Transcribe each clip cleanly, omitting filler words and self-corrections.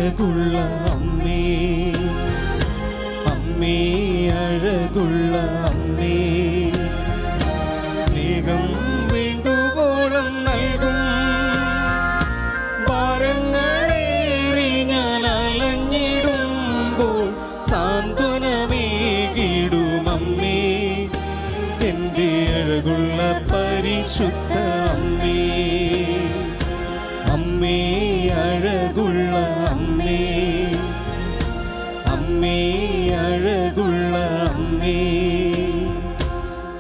അഴകുള്ള അമ്മേ, അമ്മേ അഴകുള്ള അമ്മേ, സ്നേഹം വേണ്ടുവോളം നൽകും. ഭാരങ്ങളേറി ഞാൻ അലഞ്ഞിടുമ്പോൾ സാന്ത്വനമേകിടും അമ്മേ, എൻ്റെ അഴകുള്ള പരിശുദ്ധ അമ്മേ. അമ്മേ അഴകുള്ള അമ്മേ, അമ്മേ അഴകുള്ള അമ്മേ,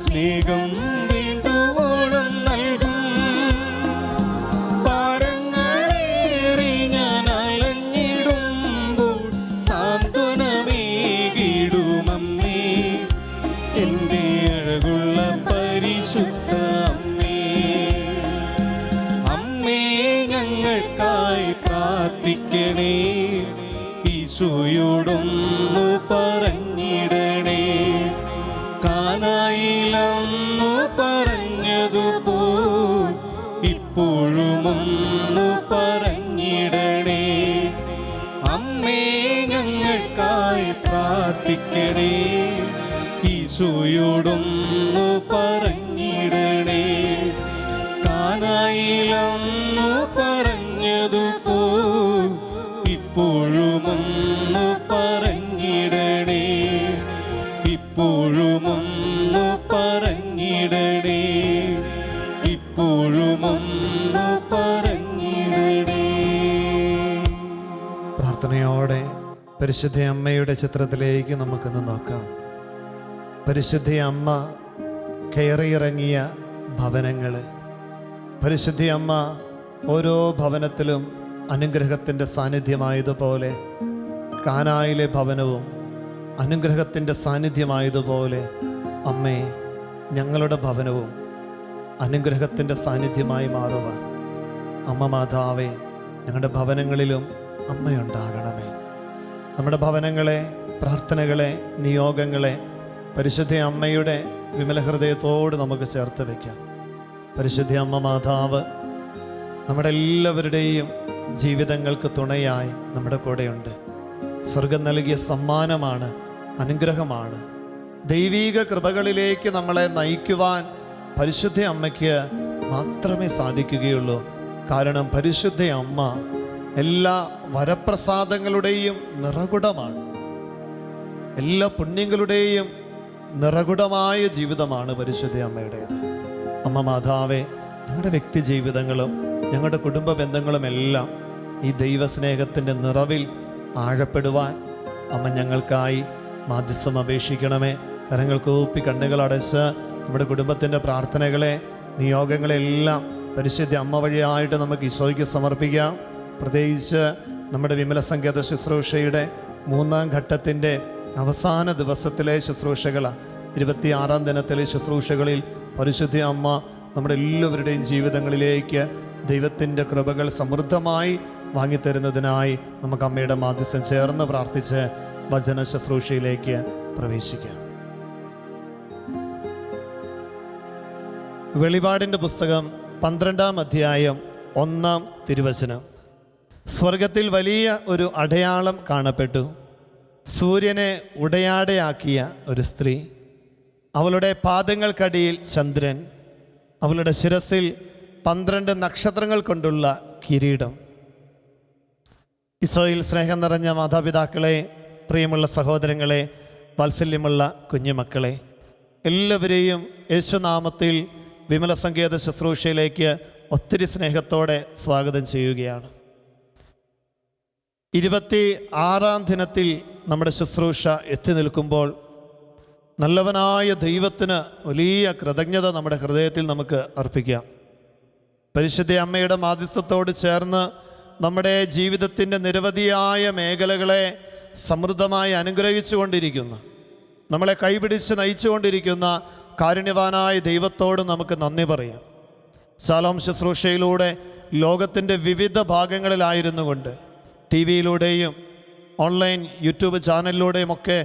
സ്നേഹം വേണ്ടുവോളം നൽകും. ഭാരങ്ങളേറി ഞാൻ അലഞ്ഞിടുമ്പോൾ സാന്ത്വനമേകിടും അമ്മേ, എൻ്റെ അഴകുള്ള പരിശുദ്ധ അമ്മേ. അമ്മേ ഞങ്ങൾക്കായി പ്രാർത്ഥിക്കണേ, ഈശോയോടൊന്നു പറഞ്ഞിടണേ, കാനായിലന്നു പറഞ്ഞതുപോൽ ഇപ്പോഴുമൊന്നു പറഞ്ഞിടണേ. അമ്മേ ഞങ്ങൾക്കായി പ്രാർത്ഥിക്കണേ, ഈശോയോടൊന്നു പറഞ്ഞിടണേ, കാനായിലന്നു പറഞ്ഞതുപോൽ ഇപ്പോഴുമൊന്നു പറഞ്ഞിടണേ, ഇപ്പോഴുമൊന്നു പറഞ്ഞിടണേ, ഇപ്പോഴുമൊന്നു പറഞ്ഞിടണേ. പ്രാർത്ഥനയോടെ പരിശുദ്ധ അമ്മയുടെ ചിത്രത്തിലേക്ക് നമുക്കൊന്ന് നോക്കാം. പരിശുദ്ധ അമ്മ കയറിയിറങ്ങിയ ഭവനങ്ങൾ, പരിശുദ്ധ അമ്മ ഓരോ ഭവനത്തിലും അനുഗ്രഹത്തിൻ്റെ സാന്നിധ്യമായതുപോലെ കാനായിലെ ഭവനവും അനുഗ്രഹത്തിൻ്റെ സാന്നിധ്യമായതുപോലെ അമ്മേ ഞങ്ങളുടെ ഭവനവും അനുഗ്രഹത്തിൻ്റെ സാന്നിധ്യമായി മാറുവാൻ അമ്മ മാതാവേ ഞങ്ങളുടെ ഭവനങ്ങളിലും അമ്മയുണ്ടാകണമേ. നമ്മുടെ ഭവനങ്ങളെ, പ്രാർത്ഥനകളെ, നിയോഗങ്ങളെ പരിശുദ്ധ അമ്മയുടെ വിമല ഹൃദയത്തോട് നമുക്ക് ചേർത്ത് വയ്ക്കാം. പരിശുദ്ധ അമ്മ മാതാവ് നമ്മുടെ എല്ലാവരുടെയും ജീവിതങ്ങൾക്ക് തുണയായി നമ്മുടെ കൂടെയുണ്ട്. സ്വർഗം നൽകിയ സമ്മാനമാണ്, അനുഗ്രഹമാണ്. ദൈവീക കൃപകളിലേക്ക് നമ്മളെ നയിക്കുവാൻ പരിശുദ്ധ അമ്മയ്ക്ക് മാത്രമേ സാധിക്കുകയുള്ളൂ. കാരണം പരിശുദ്ധ അമ്മ എല്ലാ വരപ്രസാദങ്ങളുടെയും നിറകുടമാണ്, എല്ലാ പുണ്യങ്ങളുടെയും നിറകുടമായ ജീവിതമാണ് പരിശുദ്ധ അമ്മയുടേത്. അമ്മ മാതാവേ ഞങ്ങളുടെ വ്യക്തി ജീവിതങ്ങളും ഞങ്ങളുടെ കുടുംബ ബന്ധങ്ങളും എല്ലാം ഈ ദൈവസ്നേഹത്തിൻ്റെ നിറവിൽ ആഴപ്പെടുവാൻ അമ്മ ഞങ്ങൾക്കായി മാധ്യസ്ഥം അപേക്ഷിക്കണമേ. കരങ്ങൾ കൂപ്പി കണ്ണുകളടച്ച് നമ്മുടെ കുടുംബത്തിൻ്റെ പ്രാർത്ഥനകളെ, നിയോഗങ്ങളെല്ലാം പരിശുദ്ധ അമ്മ വഴിയായിട്ട് നമുക്ക് ഈശോയ്ക്ക് സമർപ്പിക്കാം. പ്രത്യേകിച്ച് നമ്മുടെ വിമല സങ്കേത ശുശ്രൂഷയുടെ 3-ാം ഘട്ടത്തിൻ്റെ അവസാന ദിവസത്തിലെ ശുശ്രൂഷകൾ, 26-ാം ദിനത്തിലെ ശുശ്രൂഷകളിൽ പരിശുദ്ധ അമ്മ നമ്മുടെ എല്ലാവരുടെയും ജീവിതങ്ങളിലേക്ക് ദൈവത്തിൻ്റെ കൃപകൾ സമൃദ്ധമായി വാങ്ങിത്തരുന്നതിനായി നമുക്ക് അമ്മയുടെ മാധ്യസ്ഥം ചേർന്ന് പ്രാർത്ഥിച്ച് വചന ശുശ്രൂഷയിലേക്ക് പ്രവേശിക്കാം. വെളിപാടിൻ്റെ പുസ്തകം 12-ാം അധ്യായം 1-ാം തിരുവചനം. സ്വർഗത്തിൽ വലിയ ഒരു അടയാളം കാണപ്പെട്ടു. സൂര്യനെ ഉടയാടയാക്കിയ ഒരു സ്ത്രീ, അവളുടെ പാദങ്ങൾക്കടിയിൽ ചന്ദ്രൻ, അവളുടെ ശിരസിൽ 12 നക്ഷത്രങ്ങൾ കൊണ്ടുള്ള കിരീടം. ഈശോയിൽ സ്നേഹം നിറഞ്ഞ മാതാപിതാക്കളെ, പ്രിയമുള്ള സഹോദരങ്ങളെ, വാത്സല്യമുള്ള കുഞ്ഞുമക്കളെ, എല്ലാവരെയും യേശുനാമത്തിൽ വിമല സങ്കേത ശുശ്രൂഷയിലേക്ക് ഒത്തിരി സ്നേഹത്തോടെ സ്വാഗതം ചെയ്യുകയാണ്. 26-ാം ദിനത്തിൽ നമ്മുടെ ശുശ്രൂഷ എത്തി നിൽക്കുമ്പോൾ നല്ലവനായ ദൈവത്തിന് വലിയ കൃതജ്ഞത നമ്മുടെ ഹൃദയത്തിൽ നമുക്ക് അർപ്പിക്കാം. പരിശുദ്ധ അമ്മയുടെ മാധ്യസ്ഥത്തോട് ചേർന്ന് നമ്മുടെ ജീവിതത്തിൻ്റെ നിരവധിയായ മേഖലകളെ സമൃദ്ധമായി അനുഗ്രഹിച്ചു കൊണ്ടിരിക്കുന്ന, നമ്മളെ കൈപിടിച്ച് നയിച്ചുകൊണ്ടിരിക്കുന്ന കാരുണ്യവാനായ ദൈവത്തോട് നമുക്ക് നന്ദി പറയാം. ശാലോം ശുശ്രൂഷയിലൂടെ ലോകത്തിൻ്റെ വിവിധ ഭാഗങ്ങളിലായിരുന്നു കൊണ്ട് TV-യിലൂടെയും ഓൺലൈൻ യൂട്യൂബ് ചാനലിലൂടെയുമൊക്കെ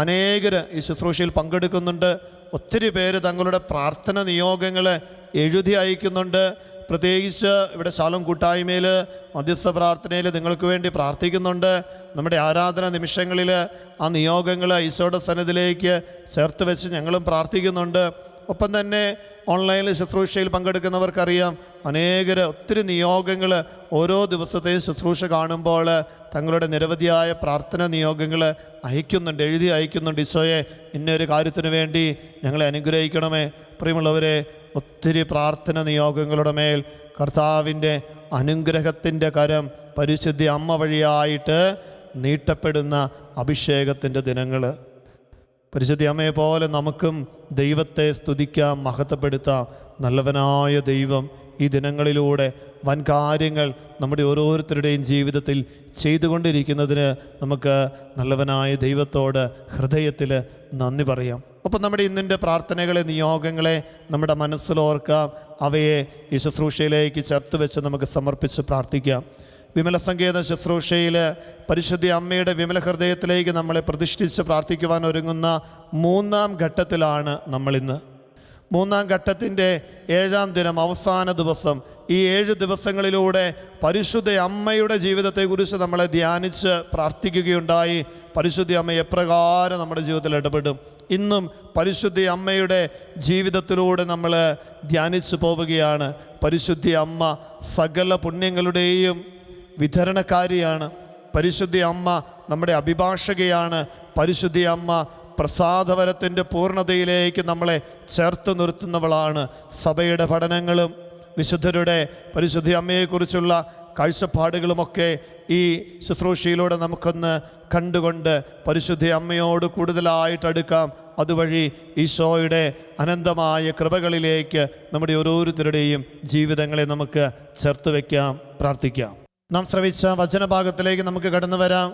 അനേകർ ഈ ശുശ്രൂഷയിൽ പങ്കെടുക്കുന്നുണ്ട്. ഒത്തിരി പേര് തങ്ങളുടെ പ്രാർത്ഥന നിയോഗങ്ങൾ എഴുതി അയക്കുന്നുണ്ട്. പ്രത്യേകിച്ച് ഇവിടെ ശാലോം കൂട്ടായ്മയിൽ മധ്യസ്ഥ പ്രാർത്ഥനയിൽ നിങ്ങൾക്ക് വേണ്ടി പ്രാർത്ഥിക്കുന്നുണ്ട്. നമ്മുടെ ആരാധന നിമിഷങ്ങളിൽ ആ നിയോഗങ്ങൾ ഈശോയുടെ സന്നിധിയിലേക്ക് ചേർത്ത് വെച്ച് ഞങ്ങളും പ്രാർത്ഥിക്കുന്നുണ്ട്. ഒപ്പം തന്നെ ഓൺലൈനിൽ ശുശ്രൂഷയിൽ പങ്കെടുക്കുന്നവർക്കറിയാം, ഒത്തിരി നിയോഗങ്ങൾ ഓരോ ദിവസത്തെയും ശുശ്രൂഷ കാണുമ്പോൾ തങ്ങളുടെ നിരവധിയായ പ്രാർത്ഥന നിയോഗങ്ങൾ എഴുതി അയക്കുന്നുണ്ട്. ഈശോയെ, ഇന്നൊരു കാര്യത്തിന് വേണ്ടി ഞങ്ങളെ അനുഗ്രഹിക്കണമേ. പ്രിയമുള്ളവരെ, ഒത്തിരി പ്രാർത്ഥന നിയോഗങ്ങളുടെ മേൽ കർത്താവിൻ്റെ അനുഗ്രഹത്തിൻ്റെ കരം പരിശുദ്ധ അമ്മ വഴിയായിട്ട് നീട്ടപ്പെടുന്ന അഭിഷേകത്തിൻ്റെ ദിനങ്ങൾ. പരിശുദ്ധ അമ്മയെ പോലെ നമുക്കും ദൈവത്തെ സ്തുതിക്കാം, മഹത്വപ്പെടുത്താം. നല്ലവനായ ദൈവം ഈ ദിനങ്ങളിലൂടെ വൻ കാര്യങ്ങൾ നമ്മുടെ ഓരോരുത്തരുടെയും ജീവിതത്തിൽ ചെയ്തുകൊണ്ടിരിക്കുന്നതിന് നമുക്ക് നല്ലവനായ ദൈവത്തോട് ഹൃദയത്തിൽ നന്ദി പറയാം. ഒപ്പം നമ്മുടെ ഇന്നിൻ്റെ പ്രാർത്ഥനകളെ, നിയോഗങ്ങളെ നമ്മുടെ മനസ്സിലോർക്കാം. അവയെ ഈ ശുശ്രൂഷയിലേക്ക് ചേർത്ത് വെച്ച് നമുക്ക് സമർപ്പിച്ച് പ്രാർത്ഥിക്കാം. വിമല സങ്കേത ശുശ്രൂഷയിൽ പരിശുദ്ധ അമ്മയുടെ വിമല ഹൃദയത്തിലേക്ക് നമ്മളെ പ്രതിഷ്ഠിച്ച് പ്രാർത്ഥിക്കുവാൻ ഒരുങ്ങുന്ന 3-ാം ഘട്ടത്തിലാണ് നമ്മളിന്ന്. 3-ാം ഘട്ടത്തിൻ്റെ 7-ാം ദിനം, അവസാന ദിവസം. ഈ 7 ദിവസങ്ങളിലൂടെ പരിശുദ്ധ അമ്മയുടെ ജീവിതത്തെക്കുറിച്ച് നമ്മളെ ധ്യാനിച്ച് പ്രാർത്ഥിക്കുകയുണ്ടായി. പരിശുദ്ധ അമ്മ എപ്രകാരം നമ്മുടെ ജീവിതത്തിൽ ഇടപെടും, ഇന്നും പരിശുദ്ധ അമ്മയുടെ ജീവിതത്തിലൂടെ നമ്മൾ ധ്യാനിച്ചു പോവുകയാണ്. പരിശുദ്ധ അമ്മ സകല പുണ്യങ്ങളുടെയും വിതരണക്കാരിയാണ്. പരിശുദ്ധ അമ്മ നമ്മുടെ അഭിഭാഷകയാണ്. പരിശുദ്ധ അമ്മ പ്രസാദവരത്തിൻ്റെ പൂർണ്ണതയിലേക്ക് നമ്മളെ ചേർത്ത് നിർത്തുന്നവളാണ്. സഭയുടെ പഠനങ്ങളും വിശുദ്ധരുടെ പരിശുദ്ധ അമ്മയെക്കുറിച്ചുള്ള കാഴ്ചപ്പാടുകളുമൊക്കെ ഈ ശുശ്രൂഷയിലൂടെ നമുക്കൊന്ന് കണ്ടുകൊണ്ട് പരിശുദ്ധ അമ്മയോട് കൂടുതലായിട്ട് അടുക്കാം. അതുവഴി ഈശോയുടെ അനന്തമായ കൃപകളിലേക്ക് നമ്മുടെ ഓരോരുത്തരുടെയും ജീവിതങ്ങളെ നമുക്ക് ചേർത്ത് വയ്ക്കാം, പ്രാർത്ഥിക്കാം. നാം ശ്രവിച്ച വചനഭാഗത്തിലേക്ക് നമുക്ക് കടന്നു വരാം.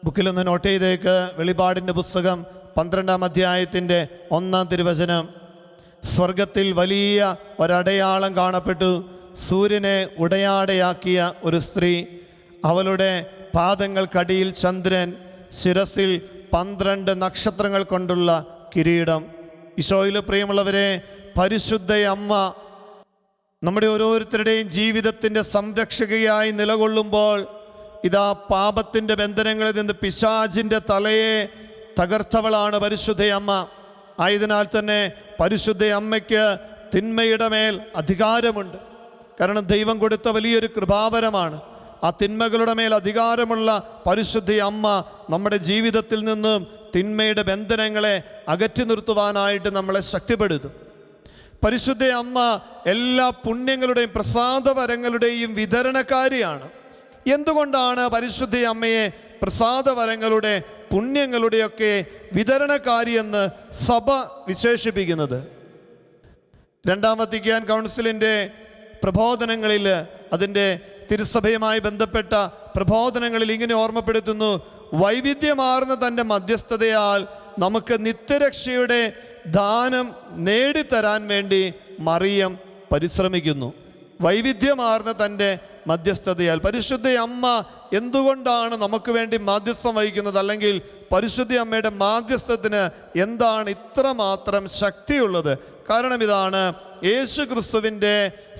ബുക്കിലൊന്ന് നോട്ട് ചെയ്തേക്ക്. വെളിപാടിൻ്റെ പുസ്തകം 12-ാം അധ്യായത്തിൻ്റെ 1-ാം തിരുവചനം. സ്വർഗത്തിൽ വലിയ ഒരടയാളം കാണപ്പെട്ടു. സൂര്യനെ ഉടയാടയാക്കിയ ഒരു സ്ത്രീ, അവളുടെ പാദങ്ങൾക്കടിയിൽ ചന്ദ്രൻ, ശിരസിൽ 12 നക്ഷത്രങ്ങൾ കൊണ്ടുള്ള കിരീടം. ഈശോയിൽ പ്രിയമുള്ളവരെ, പരിശുദ്ധ അമ്മ നമ്മുടെ ഓരോരുത്തരുടെയും ജീവിതത്തിൻ്റെ സംരക്ഷകയായി നിലകൊള്ളുമ്പോൾ ഇതാ പാപത്തിൻ്റെ ബന്ധനങ്ങളിൽ നിന്ന് പിശാചിൻ്റെ തലയെ തകർത്തവളാണ് പരിശുദ്ധ അമ്മ. ആയതിനാൽ തന്നെ പരിശുദ്ധ അമ്മയ്ക്ക് തിന്മയുടെ മേൽ അധികാരമുണ്ട്. കാരണം ദൈവം കൊടുത്ത വലിയൊരു കൃപാവരമാണ്. ആ തിന്മകളുടെ മേൽ അധികാരമുള്ള പരിശുദ്ധ അമ്മ നമ്മുടെ ജീവിതത്തിൽ നിന്നും തിന്മയുടെ ബന്ധനങ്ങളെ അകറ്റി നിർത്തുവാനായിട്ട് നമ്മളെ ശക്തിപ്പെടുത്തും. പരിശുദ്ധ അമ്മ എല്ലാ പുണ്യങ്ങളുടെയും പ്രസാദവരങ്ങളുടെയും വിതരണക്കാരിയാണ്. എന്തുകൊണ്ടാണ് പരിശുദ്ധ അമ്മയെ പ്രസാദവരങ്ങളുടെ പുണ്യങ്ങളുടെയൊക്കെ വിതരണക്കാരി എന്ന് സഭ വിശേഷിപ്പിക്കുന്നത്? 2-ാം വത്തിക്കാൻ കൗൺസിലിൻ്റെ പ്രബോധനങ്ങളിൽ, അതിൻ്റെ തിരുസഭയുമായി ബന്ധപ്പെട്ട പ്രബോധനങ്ങളിൽ ഇങ്ങനെ ഓർമ്മപ്പെടുത്തുന്നു: വൈവിധ്യമാർന്ന തൻ്റെ മധ്യസ്ഥതയാൽ നമുക്ക് നിത്യരക്ഷയുടെ ദാനം നേടിത്തരാൻ വേണ്ടി മറിയം പരിശ്രമിക്കുന്നു. വൈവിധ്യമാർന്ന തൻ്റെ മധ്യസ്ഥതയാൽ പരിശുദ്ധ അമ്മ എന്തുകൊണ്ടാണ് നമുക്ക് വേണ്ടി മാധ്യസ്ഥം വഹിക്കുന്നത്? അല്ലെങ്കിൽ പരിശുദ്ധ അമ്മയുടെ മാധ്യസ്ഥത്തിന് എന്താണ് ഇത്രമാത്രം ശക്തിയുള്ളത്? കാരണം ഇതാണ്, യേശു ക്രിസ്തുവിൻ്റെ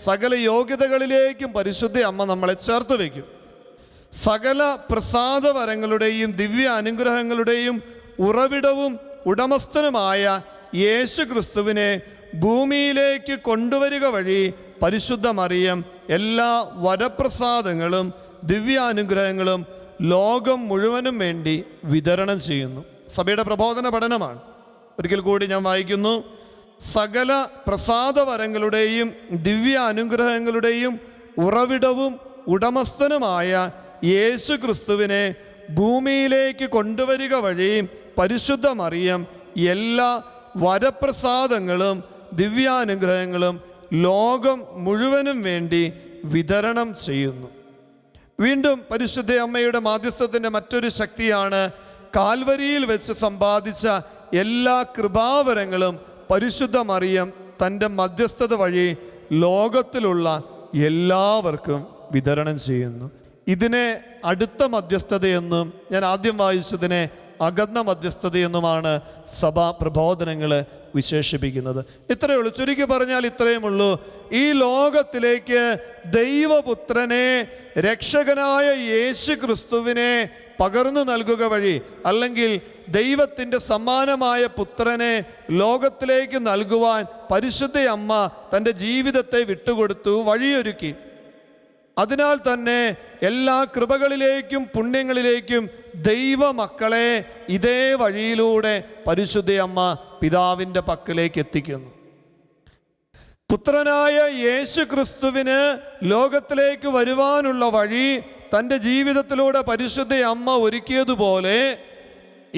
സകല യോഗ്യതകളിലേക്കും പരിശുദ്ധ അമ്മ നമ്മളെ ചേർത്ത് വയ്ക്കും. സകല പ്രസാദവരങ്ങളുടെയും ദിവ്യ അനുഗ്രഹങ്ങളുടെയും ഉറവിടവും ഉടമസ്ഥനുമായ യേശു ക്രിസ്തുവിനെ ഭൂമിയിലേക്ക് കൊണ്ടുവരിക വഴി പരിശുദ്ധ മറിയം എല്ലാ വരപ്രസാദങ്ങളും ദിവ്യാനുഗ്രഹങ്ങളും ലോകം മുഴുവനും വേണ്ടി വിതരണം ചെയ്യുന്നു. സഭയുടെ പ്രബോധന പഠനമാണ്. ഒരിക്കൽ കൂടി ഞാൻ വായിക്കുന്നു: സകല പ്രസാദവരങ്ങളുടെയും ദിവ്യ അനുഗ്രഹങ്ങളുടെയും ഉറവിടവും ഉടമസ്ഥനുമായ യേശു ക്രിസ്തുവിനെ ഭൂമിയിലേക്ക് കൊണ്ടുവരിക വഴി പരിശുദ്ധ മറിയം എല്ലാ വരപ്രസാദങ്ങളും ദിവ്യാനുഗ്രഹങ്ങളും ലോകം മുഴുവനും വേണ്ടി വിതരണം ചെയ്യുന്നു. വീണ്ടും പരിശുദ്ധ അമ്മയുടെ മാധ്യസ്ഥത്തിൻ്റെ മറ്റൊരു ശക്തിയാണ് കാൽവരിയിൽ വെച്ച് സമ്പാദിച്ച എല്ലാ കൃപാവരങ്ങളും പരിശുദ്ധ മറിയം തൻ്റെ മധ്യസ്ഥത വഴി ലോകത്തിലുള്ള എല്ലാവർക്കും വിതരണം ചെയ്യുന്നു. ഇതിനെ അടുത്ത മധ്യസ്ഥതയെന്നും ഞാൻ ആദ്യം വായിച്ചതിനെ അകന്ന മധ്യസ്ഥതയെന്നുമാണ് സഭാ പ്രബോധനങ്ങൾ വിശേഷിപ്പിക്കുന്നത്. ഇത്രയേ ഉള്ളൂ. ചുരുക്കി പറഞ്ഞാൽ ഇത്രയും ഉള്ളൂ. ഈ ലോകത്തിലേക്ക് ദൈവപുത്രനെ, രക്ഷകനായ യേശു ക്രിസ്തുവിനെ പകർന്നു നൽകുക വഴി, അല്ലെങ്കിൽ ദൈവത്തിൻ്റെ സമ്മാനമായ പുത്രനെ ലോകത്തിലേക്ക് നൽകുവാൻ പരിശുദ്ധ അമ്മ തൻ്റെ ജീവിതത്തെ വിട്ടുകൊടുത്തു, വഴിയൊരുക്കി. അതിനാൽ തന്നെ എല്ലാ കൃപകളിലേക്കും പുണ്യങ്ങളിലേക്കും ദൈവമക്കളെ ഇതേ വഴിയിലൂടെ പരിശുദ്ധ അമ്മ പിതാവിൻ്റെ പക്കലേക്ക് എത്തിക്കുന്നു. പുത്രനായ യേശു ക്രിസ്തുവിന് ലോകത്തിലേക്ക് വരുവാനുള്ള വഴി തൻ്റെ ജീവിതത്തിലൂടെ പരിശുദ്ധ അമ്മ ഒരുക്കിയതുപോലെ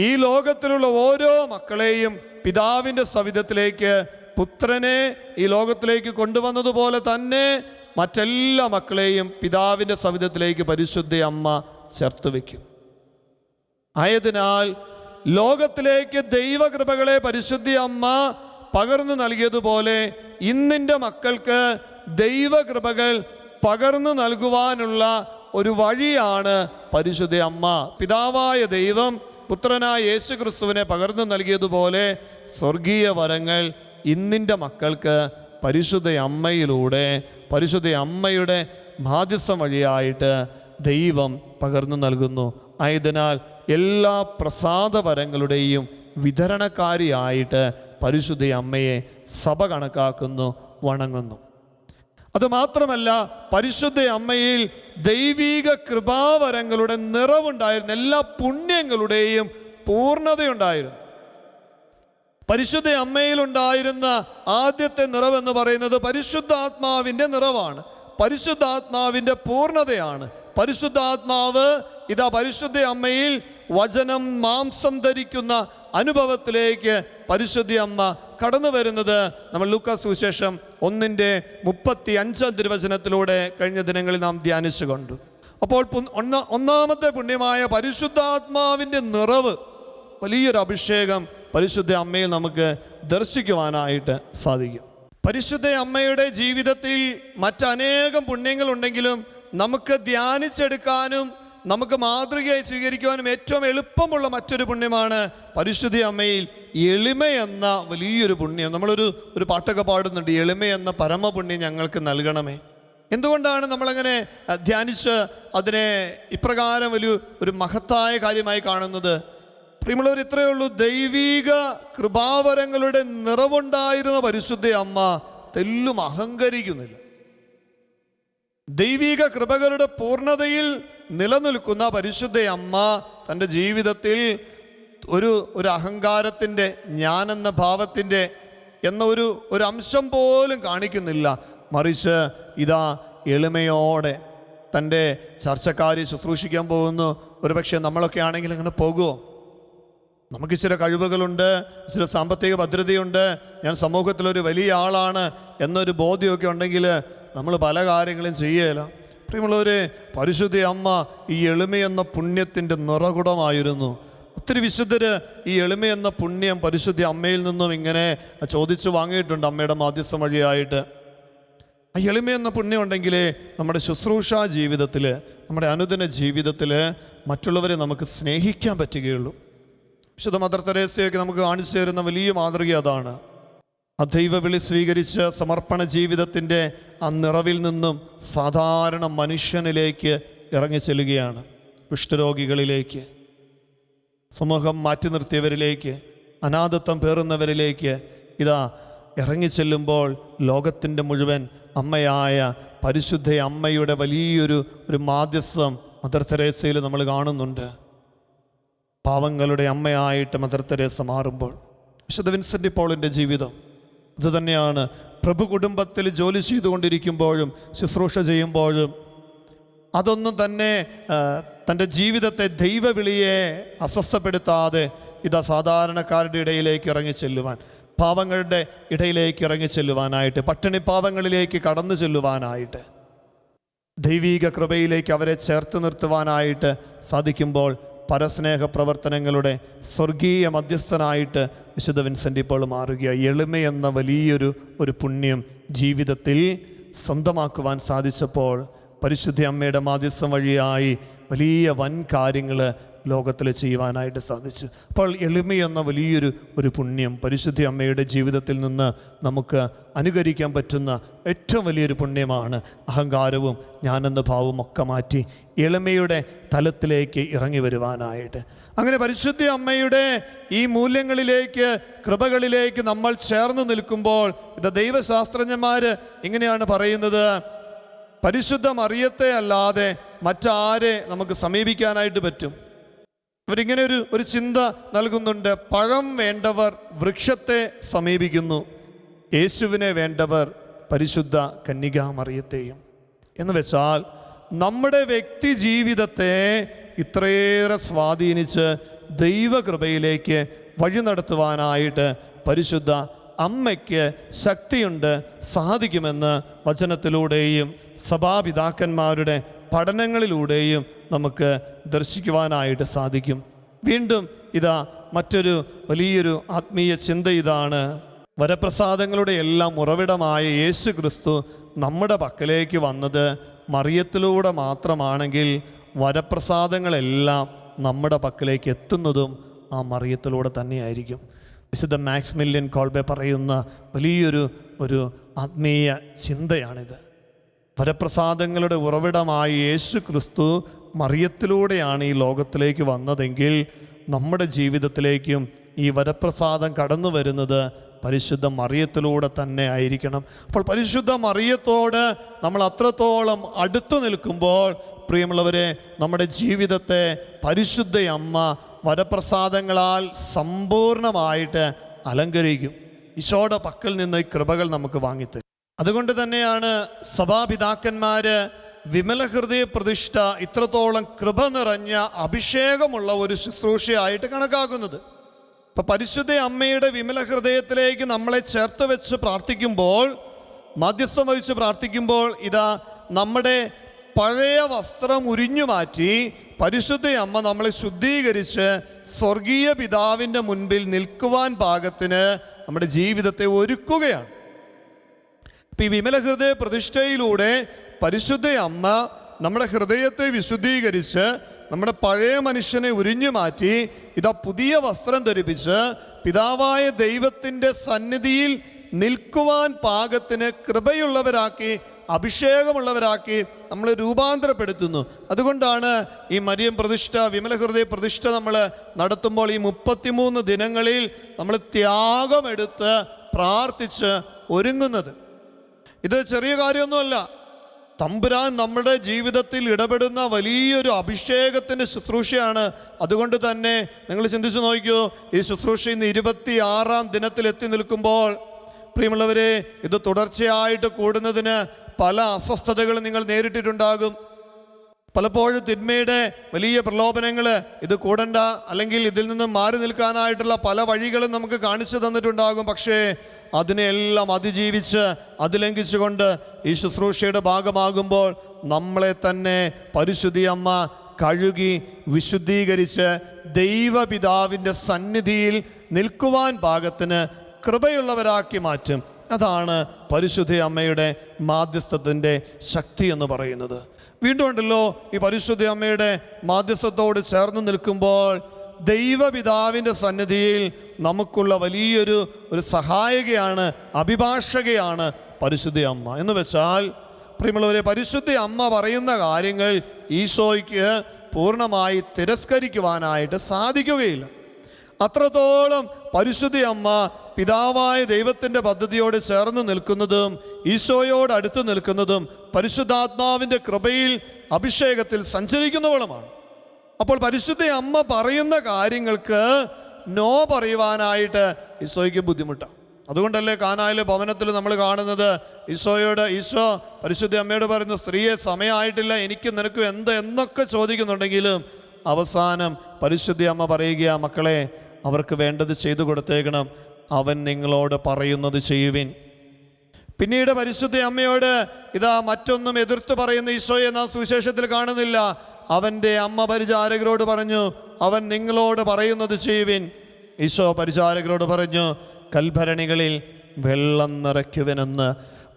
ഈ ലോകത്തിലുള്ള ഓരോ മക്കളെയും പിതാവിൻ്റെ സവിധത്തിലേക്ക് പുത്രനെ ഈ ലോകത്തിലേക്ക് കൊണ്ടുവന്നതുപോലെ തന്നെ മറ്റെല്ലാ മക്കളെയും പിതാവിൻ്റെ സവിധത്തിലേക്ക് പരിശുദ്ധ അമ്മ ചേർത്ത് വയ്ക്കും. ആയതിനാൽ ലോകത്തിലേക്ക് ദൈവകൃപകളെ പരിശുദ്ധ അമ്മ പകർന്നു നൽകിയതുപോലെ ഇന്നിൻ്റെ മക്കൾക്ക് ദൈവകൃപകൾ പകർന്നു നൽകുവാനുള്ള ഒരു വഴിയാണ് പരിശുദ്ധ അമ്മ. പിതാവായ ദൈവം പുത്രനായ യേശു ക്രിസ്തുവിനെ പകർന്നു നൽകിയതുപോലെ സ്വർഗീയ വരങ്ങൾ ഇന്നിൻ്റെ മക്കൾക്ക് പരിശുദ്ധ അമ്മയിലൂടെ, പരിശുദ്ധ അമ്മയുടെ മാധ്യസ്ഥം വഴിയായിട്ട് ദൈവം പകർന്നു നൽകുന്നു. ആയതിനാൽ എല്ലാ പ്രസാദവരങ്ങളുടെയും വിതരണക്കാരിയായിട്ട് പരിശുദ്ധ അമ്മയെ സഭ കണക്കാക്കുന്നു, വണങ്ങുന്നു. അതുമാത്രമല്ല, പരിശുദ്ധ അമ്മയിൽ ദൈവീക കൃപാവരങ്ങളുടെ നിറവുണ്ടായിരുന്നു, എല്ലാ പുണ്യങ്ങളുടെയും പൂർണ്ണതയുണ്ടായിരുന്നു. പരിശുദ്ധ അമ്മയിലുണ്ടായിരുന്ന ആദ്യത്തെ നിറവെന്ന് പറയുന്നത് പരിശുദ്ധാത്മാവിൻ്റെ നിറവാണ്, പരിശുദ്ധാത്മാവിൻ്റെ പൂർണ്ണതയാണ്. പരിശുദ്ധാത്മാവ് ഇതാ പരിശുദ്ധ അമ്മയിൽ വചനം മാംസം ധരിക്കുന്ന അനുഭവത്തിലേക്ക് പരിശുദ്ധ അമ്മ കടന്നു വരുന്നത് നമ്മൾ ലൂക്കാസ് സുവിശേഷം 1:35 തിരുവചനത്തിലൂടെ കഴിഞ്ഞ ദിനങ്ങളിൽ നാം ധ്യാനിച്ചു കണ്ടു. അപ്പോൾ ഒന്നാമത്തെ പുണ്യമായ പരിശുദ്ധാത്മാവിൻ്റെ നിറവ്, വലിയൊരു അഭിഷേകം പരിശുദ്ധ അമ്മയിൽ നമുക്ക് ദർശിക്കുവാനായിട്ട് സാധിക്കും. പരിശുദ്ധ അമ്മയുടെ ജീവിതത്തിൽ മറ്റനേകം പുണ്യങ്ങളുണ്ടെങ്കിലും നമുക്ക് ധ്യാനിച്ചെടുക്കാനും നമുക്ക് മാതൃകയായി സ്വീകരിക്കുവാനും ഏറ്റവും എളുപ്പമുള്ള മറ്റൊരു പുണ്യമാണ് പരിശുദ്ധ അമ്മയിൽ എളിമയെന്ന വലിയൊരു പുണ്യം. നമ്മളൊരു പാട്ടൊക്കെ പാടുന്നുണ്ട്, എളിമയെന്ന പരമപുണ്യം ഞങ്ങൾക്ക് നൽകണമേ. എന്തുകൊണ്ടാണ് നമ്മളങ്ങനെ ധ്യാനിച്ച് അതിനെ ഇപ്രകാരം ഒരു മഹത്തായ കാര്യമായി കാണുന്നത്? പ്രിയമുള്ളവർ, ഇത്രയേ ഉള്ളൂ. ദൈവീക കൃപാവരങ്ങളുടെ നിറവുണ്ടായിരുന്ന പരിശുദ്ധ അമ്മ തെല്ലും അഹങ്കരിക്കുന്നില്ല. ദൈവീക കൃപകളുടെ പൂർണ്ണതയിൽ നിലനിൽക്കുന്ന പരിശുദ്ധ അമ്മ തൻ്റെ ജീവിതത്തിൽ ഒരു അഹങ്കാരത്തിൻ്റെ, ഞാനെന്ന ഭാവത്തിൻ്റെ എന്ന ഒരു അംശം പോലും കാണിക്കുന്നില്ല. മറിച്ച് ഇതാ എളിമയോടെ തൻ്റെ ചർച്ചക്കാരി ശുശ്രൂഷിക്കാൻ പോകുന്നു. ഒരുപക്ഷെ നമ്മളൊക്കെ ആണെങ്കിൽ അങ്ങനെ പോകുമോ? നമുക്ക് ഇച്ചിരി കഴിവുകളുണ്ട്, ഇച്ചിരി സാമ്പത്തിക ഭദ്രതയുണ്ട്, ഞാൻ സമൂഹത്തിലൊരു വലിയ ആളാണ് എന്നൊരു ബോധ്യമൊക്കെ ഉണ്ടെങ്കിൽ നമ്മൾ പല കാര്യങ്ങളും ചെയ്യുകയില്ല. പ്രിയമുള്ളവരെ, പരിശുദ്ധ അമ്മ ഈ എളിമയെന്ന പുണ്യത്തിൻ്റെ നിറകുടമായിരുന്നു. ഒത്തിരി വിശുദ്ധർ ഈ എളിമയെന്ന പുണ്യം പരിശുദ്ധ അമ്മയിൽ നിന്നും ഇങ്ങനെ ചോദിച്ചു വാങ്ങിയിട്ടുണ്ട്, അമ്മയുടെ മാധ്യസ്ഥം വഴിയായിട്ട്. ആ എളിമയെന്ന പുണ്യം ഉണ്ടെങ്കിലേ നമ്മുടെ ശുശ്രൂഷാ ജീവിതത്തിൽ, നമ്മുടെ അനുദിന ജീവിതത്തിൽ മറ്റുള്ളവരെ നമുക്ക് സ്നേഹിക്കാൻ പറ്റുകയുള്ളൂ. വിശുദ്ധ മദർ തെരേസയൊക്കെ നമുക്ക് കാണിച്ചു തരുന്ന വലിയ മാതൃക അതാണ്. ആ ദൈവവിളി സ്വീകരിച്ച് സമർപ്പണ ജീവിതത്തിൻ്റെ ആ നിറവിൽ നിന്നും സാധാരണ മനുഷ്യനിലേക്ക് ഇറങ്ങിച്ചെല്ലുകയാണ്. കുഷ്ഠരോഗികളിലേക്ക്, സമൂഹം മാറ്റി നിർത്തിയവരിലേക്ക്, അനാഥത്വം പേറുന്നവരിലേക്ക് ഇതാ ഇറങ്ങിച്ചെല്ലുമ്പോൾ ലോകത്തിൻ്റെ മുഴുവൻ അമ്മയായ പരിശുദ്ധ അമ്മയുടെ വലിയൊരു മാധ്യസ്ഥം മദർ തെരേസയിൽ നമ്മൾ കാണുന്നുണ്ട്. പാവങ്ങളുടെ അമ്മയായിട്ട് മദർ തെരേസ മാറുമ്പോൾ വിശുദ്ധ വിൻസെൻ്റ് പോളിൻ്റെ ജീവിതം അതുതന്നെയാണ്. പ്രഭു കുടുംബത്തിൽ ജോലി ചെയ്തുകൊണ്ടിരിക്കുമ്പോഴും ശുശ്രൂഷ ചെയ്യുമ്പോഴും അതൊന്നും തന്നെ തൻ്റെ ജീവിതത്തെ ദൈവവിളിയെ അസ്വസ്ഥപ്പെടുത്താതെ ഇതാ സാധാരണക്കാരുടെ ഇടയിലേക്ക് ഇറങ്ങിച്ചെല്ലുവാൻ, പാവങ്ങളുടെ ഇടയിലേക്ക് ഇറങ്ങിച്ചെല്ലുവാനായിട്ട്, പട്ടിണി പാവങ്ങളിലേക്ക് കടന്നു ചെല്ലുവാനായിട്ട്, ദൈവീക കൃപയിലേക്ക് അവരെ ചേർത്ത് നിർത്തുവാനായിട്ട് സാധിക്കുമ്പോൾ പരസ്നേഹ പ്രവർത്തനങ്ങളുടെ സ്വർഗീയ മധ്യസ്ഥനായിട്ട് വിശുദ്ധ വിൻസെൻ്റ് പോൾ മാറുക. എളിമയെന്ന വലിയൊരു പുണ്യം ജീവിതത്തിൽ സ്വന്തമാക്കുവാൻ സാധിച്ചപ്പോൾ പരിശുദ്ധ അമ്മയുടെ മാധ്യസ്ഥം വഴിയായി വലിയ വൻ കാര്യങ്ങൾ ലോകത്തിൽ ചെയ്യുവാനായിട്ട് സാധിച്ചു. അപ്പോൾ എളിമയെന്ന വലിയൊരു പുണ്യം പരിശുദ്ധ അമ്മയുടെ ജീവിതത്തിൽ നിന്ന് നമുക്ക് അനുകരിക്കാൻ പറ്റുന്ന ഏറ്റവും വലിയൊരു പുണ്യമാണ്. അഹങ്കാരവും ഞാനെന്ന ഭാവവും ഒക്കെ മാറ്റി എളിമയുടെ തലത്തിലേക്ക് ഇറങ്ങി വരുവാനായിട്ട്. അങ്ങനെ പരിശുദ്ധ അമ്മയുടെ ഈ മൂല്യങ്ങളിലേക്ക്, കൃപകളിലേക്ക് നമ്മൾ ചേർന്ന് നിൽക്കുമ്പോൾ ഇത് ദൈവശാസ്ത്രജ്ഞന്മാർ ഇങ്ങനെയാണ് പറയുന്നത്: പരിശുദ്ധ മറിയത്തെ അല്ലാതെ മറ്റാരെ നമുക്ക് സമീപിക്കാനായിട്ട് പറ്റും? അവരിങ്ങനെ ഒരു ചിന്ത നൽകുന്നുണ്ട്. പഴം വേണ്ടവർ വൃക്ഷത്തെ സമീപിക്കുന്നു, യേശുവിനെ വേണ്ടവർ പരിശുദ്ധ കന്യകാമറിയത്തെയും. എന്ന് വെച്ചാൽ നമ്മുടെ വ്യക്തി ജീവിതത്തെ ഇത്രയേറെ സ്വാധീനിച്ച് ദൈവകൃപയിലേക്ക് വഴി നടത്തുവാനായിട്ട് പരിശുദ്ധ അമ്മയ്ക്ക് ശക്തിയുണ്ട്, സാധിക്കുമെന്ന് വചനത്തിലൂടെയും സഭാപിതാക്കന്മാരുടെ പഠനങ്ങളിലൂടെയും നമുക്ക് ദർശിക്കുവാനായിട്ട് സാധിക്കും. വീണ്ടും ഇതാ മറ്റൊരു വലിയൊരു ആത്മീയ ചിന്ത ഇതാണ്: വരപ്രസാദങ്ങളുടെ എല്ലാം ഉറവിടമായ യേശു ക്രിസ്തു നമ്മുടെ പക്കലേക്ക് വന്നത് മറിയത്തിലൂടെ മാത്രമാണെങ്കിൽ വരപ്രസാദങ്ങളെല്ലാം നമ്മുടെ പക്കലേക്ക് എത്തുന്നതും ആ മറിയത്തിലൂടെ തന്നെയായിരിക്കും. വിശുദ്ധ മാക്സിമിലിയൻ കോൾബെ പറയുന്ന വലിയൊരു ആത്മീയ ചിന്തയാണിത്. വരപ്രസാദങ്ങളുടെ ഉറവിടമായ യേശു ക്രിസ്തു മറിയത്തിലൂടെയാണ് ഈ ലോകത്തിലേക്ക് വന്നതെങ്കിൽ നമ്മുടെ ജീവിതത്തിലേക്കും ഈ വരപ്രസാദം കടന്നു വരുന്നത് പരിശുദ്ധ മറിയത്തിലൂടെ തന്നെ ആയിരിക്കണം. അപ്പോൾ പരിശുദ്ധ മറിയത്തോട് നമ്മൾ അത്രത്തോളം അടുത്തു നിൽക്കുമ്പോൾ പ്രിയമുള്ളവരെ, നമ്മുടെ ജീവിതത്തെ പരിശുദ്ധ അമ്മ വരപ്രസാദങ്ങളാൽ സമ്പൂർണമായിട്ട് അലങ്കരിക്കും. ഈശോയുടെ പക്കൽ നിന്ന് ഈ കൃപകൾ നമുക്ക് വാങ്ങിത്തരും. അതുകൊണ്ട് തന്നെയാണ് സഭാപിതാക്കന്മാര് വിമല ഹൃദയ പ്രതിഷ്ഠ ഇത്രത്തോളം കൃപ നിറഞ്ഞ അഭിഷേകമുള്ള ഒരു ശുശ്രൂഷയായിട്ട് കണക്കാക്കുന്നത്. ഇപ്പം പരിശുദ്ധ അമ്മയുടെ വിമല ഹൃദയത്തിലേക്ക് നമ്മളെ ചേർത്ത് വെച്ച് പ്രാർത്ഥിക്കുമ്പോൾ, മധ്യസ്ഥം വഹിച്ച് പ്രാർത്ഥിക്കുമ്പോൾ, ഇതാ നമ്മുടെ പഴയ വസ്ത്രം ഉരിഞ്ഞു മാറ്റി പരിശുദ്ധ അമ്മ നമ്മളെ ശുദ്ധീകരിച്ച് സ്വർഗീയ പിതാവിൻ്റെ മുൻപിൽ നിൽക്കുവാൻ പാകത്തിന് നമ്മുടെ ജീവിതത്തെ ഒരുക്കുകയാണ്. ഇപ്പം ഈ വിമല ഹൃദയ പ്രതിഷ്ഠയിലൂടെ പരിശുദ്ധ അമ്മ നമ്മുടെ ഹൃദയത്തെ വിശുദ്ധീകരിച്ച് നമ്മുടെ പഴയ മനുഷ്യനെ ഉരിഞ്ഞു മാറ്റി ഇതാ പുതിയ വസ്ത്രം ധരിപ്പിച്ച് പിതാവായ ദൈവത്തിൻ്റെ സന്നിധിയിൽ നിൽക്കുവാൻ പാകത്തിന് കൃപയുള്ളവരാക്കി, അഭിഷേകമുള്ളവരാക്കി നമ്മൾ രൂപാന്തരപ്പെടുത്തുന്നു. അതുകൊണ്ടാണ് ഈ മരിയം പ്രതിഷ്ഠ, വിമല ഹൃദയ പ്രതിഷ്ഠ നമ്മൾ നടത്തുമ്പോൾ ഈ 33 ദിനങ്ങളിൽ നമ്മൾ ത്യാഗമെടുത്ത് പ്രാർത്ഥിച്ച് ഒരുങ്ങുന്നത്. ഇത് ചെറിയ കാര്യമൊന്നുമല്ല. തമ്പുരാൻ നമ്മുടെ ജീവിതത്തിൽ ഇടപെടുന്ന വലിയൊരു അഭിഷേകത്തിൻ്റെ ശുശ്രൂഷയാണ്. അതുകൊണ്ട് തന്നെ നിങ്ങൾ ചിന്തിച്ചു നോക്കിയോ, ഈ ശുശ്രൂഷ ഇന്ന് 26-ാം ദിനത്തിൽ എത്തി നിൽക്കുമ്പോൾ പ്രിയമുള്ളവരെ, ഇത് തുടർച്ചയായിട്ട് കൂടുന്നതിന് പല അസ്വസ്ഥതകളും നിങ്ങൾ നേരിട്ടിട്ടുണ്ടാകും. പലപ്പോഴും തിന്മയുടെ വലിയ പ്രലോഭനങ്ങൾ ഇത് കൂടണ്ട, അല്ലെങ്കിൽ ഇതിൽ നിന്ന് മാറി നിൽക്കാനായിട്ടുള്ള പല വഴികളും നമുക്ക് കാണിച്ചു തന്നിട്ടുണ്ടാകും. പക്ഷേ അതിനെല്ലാം അതിജീവിച്ച് അതിലംഘിച്ചുകൊണ്ട് ഈ ശുശ്രൂഷയുടെ ഭാഗമാകുമ്പോൾ നമ്മളെ തന്നെ പരിശുദ്ധി അമ്മ കഴുകി വിശുദ്ധീകരിച്ച് ദൈവപിതാവിൻ്റെ സന്നിധിയിൽ നിൽക്കുവാൻ പാകത്തിന് കൃപയുള്ളവരാക്കി മാറ്റും. അതാണ് പരിശുദ്ധ അമ്മയുടെ മാധ്യസ്ഥത്തിൻ്റെ ശക്തി എന്ന് പറയുന്നത്. വീണ്ടും ഉണ്ടല്ലോ, ഈ പരിശുദ്ധ അമ്മയുടെ മാധ്യസ്ഥത്തോട് ചേർന്ന് നിൽക്കുമ്പോൾ ദൈവപിതാവിൻ്റെ സന്നിധിയിൽ നമുക്കുള്ള വലിയൊരു സഹായികയാണ്, അഭിഭാഷകയാണ് പരിശുദ്ധ അമ്മ. എന്ന് വെച്ചാൽ പ്രിയമുള്ളവരെ, പരിശുദ്ധ അമ്മ പറയുന്ന കാര്യങ്ങൾ ഈശോയ്ക്ക് പൂർണ്ണമായി തിരസ്കരിക്കുവാനായിട്ട് സാധിക്കുകയില്ല. അത്രത്തോളം പരിശുദ്ധ അമ്മ പിതാവായ ദൈവത്തിൻ്റെ പദ്ധതിയോട് ചേർന്ന് നിൽക്കുന്നതും ഈശോയോട് അടുത്ത് നിൽക്കുന്നതും പരിശുദ്ധാത്മാവിൻ്റെ കൃപയിൽ അഭിഷേകത്തിൽ സഞ്ചരിക്കുന്നവളുമാണ്. അപ്പോൾ പരിശുദ്ധ അമ്മ പറയുന്ന കാര്യങ്ങൾക്ക് നോ പറയുവാനായിട്ട് ഈശോയ്ക്ക് ബുദ്ധിമുട്ടാണ്. അതുകൊണ്ടല്ലേ കാനായിലെ ഭവനത്തിൽ നമ്മൾ കാണുന്നത് ഈശോ പരിശുദ്ധ അമ്മയോട് പറയുന്ന, സ്ത്രീയെ സമയമായിട്ടില്ല, എനിക്ക് നിനക്ക് എന്നൊക്കെ ചോദിക്കുന്നുണ്ടെങ്കിലും അവസാനം പരിശുദ്ധ അമ്മ പറയുക, മക്കളെ അവർക്ക് വേണ്ടത് ചെയ്തു കൊടുത്തേക്കണം, അവൻ നിങ്ങളോട് പറയുന്നത് ചെയ്യുവിൻ. പിന്നീട് പരിശുദ്ധ അമ്മയോട് ഇതാ മറ്റൊന്നും എതിർത്ത് പറയുന്ന ഈശോയെ നാം സുവിശേഷത്തിൽ കാണുന്നില്ല. അവൻ്റെ അമ്മ പരിചാരകരോട് പറഞ്ഞു, അവൻ നിങ്ങളോട് പറയുന്നത് ചെയ്യുവിൻ. ഈശോ പരിചാരകരോട് പറഞ്ഞു, കൽഭരണികളിൽ വെള്ളം നിറയ്ക്കുവനെന്ന്.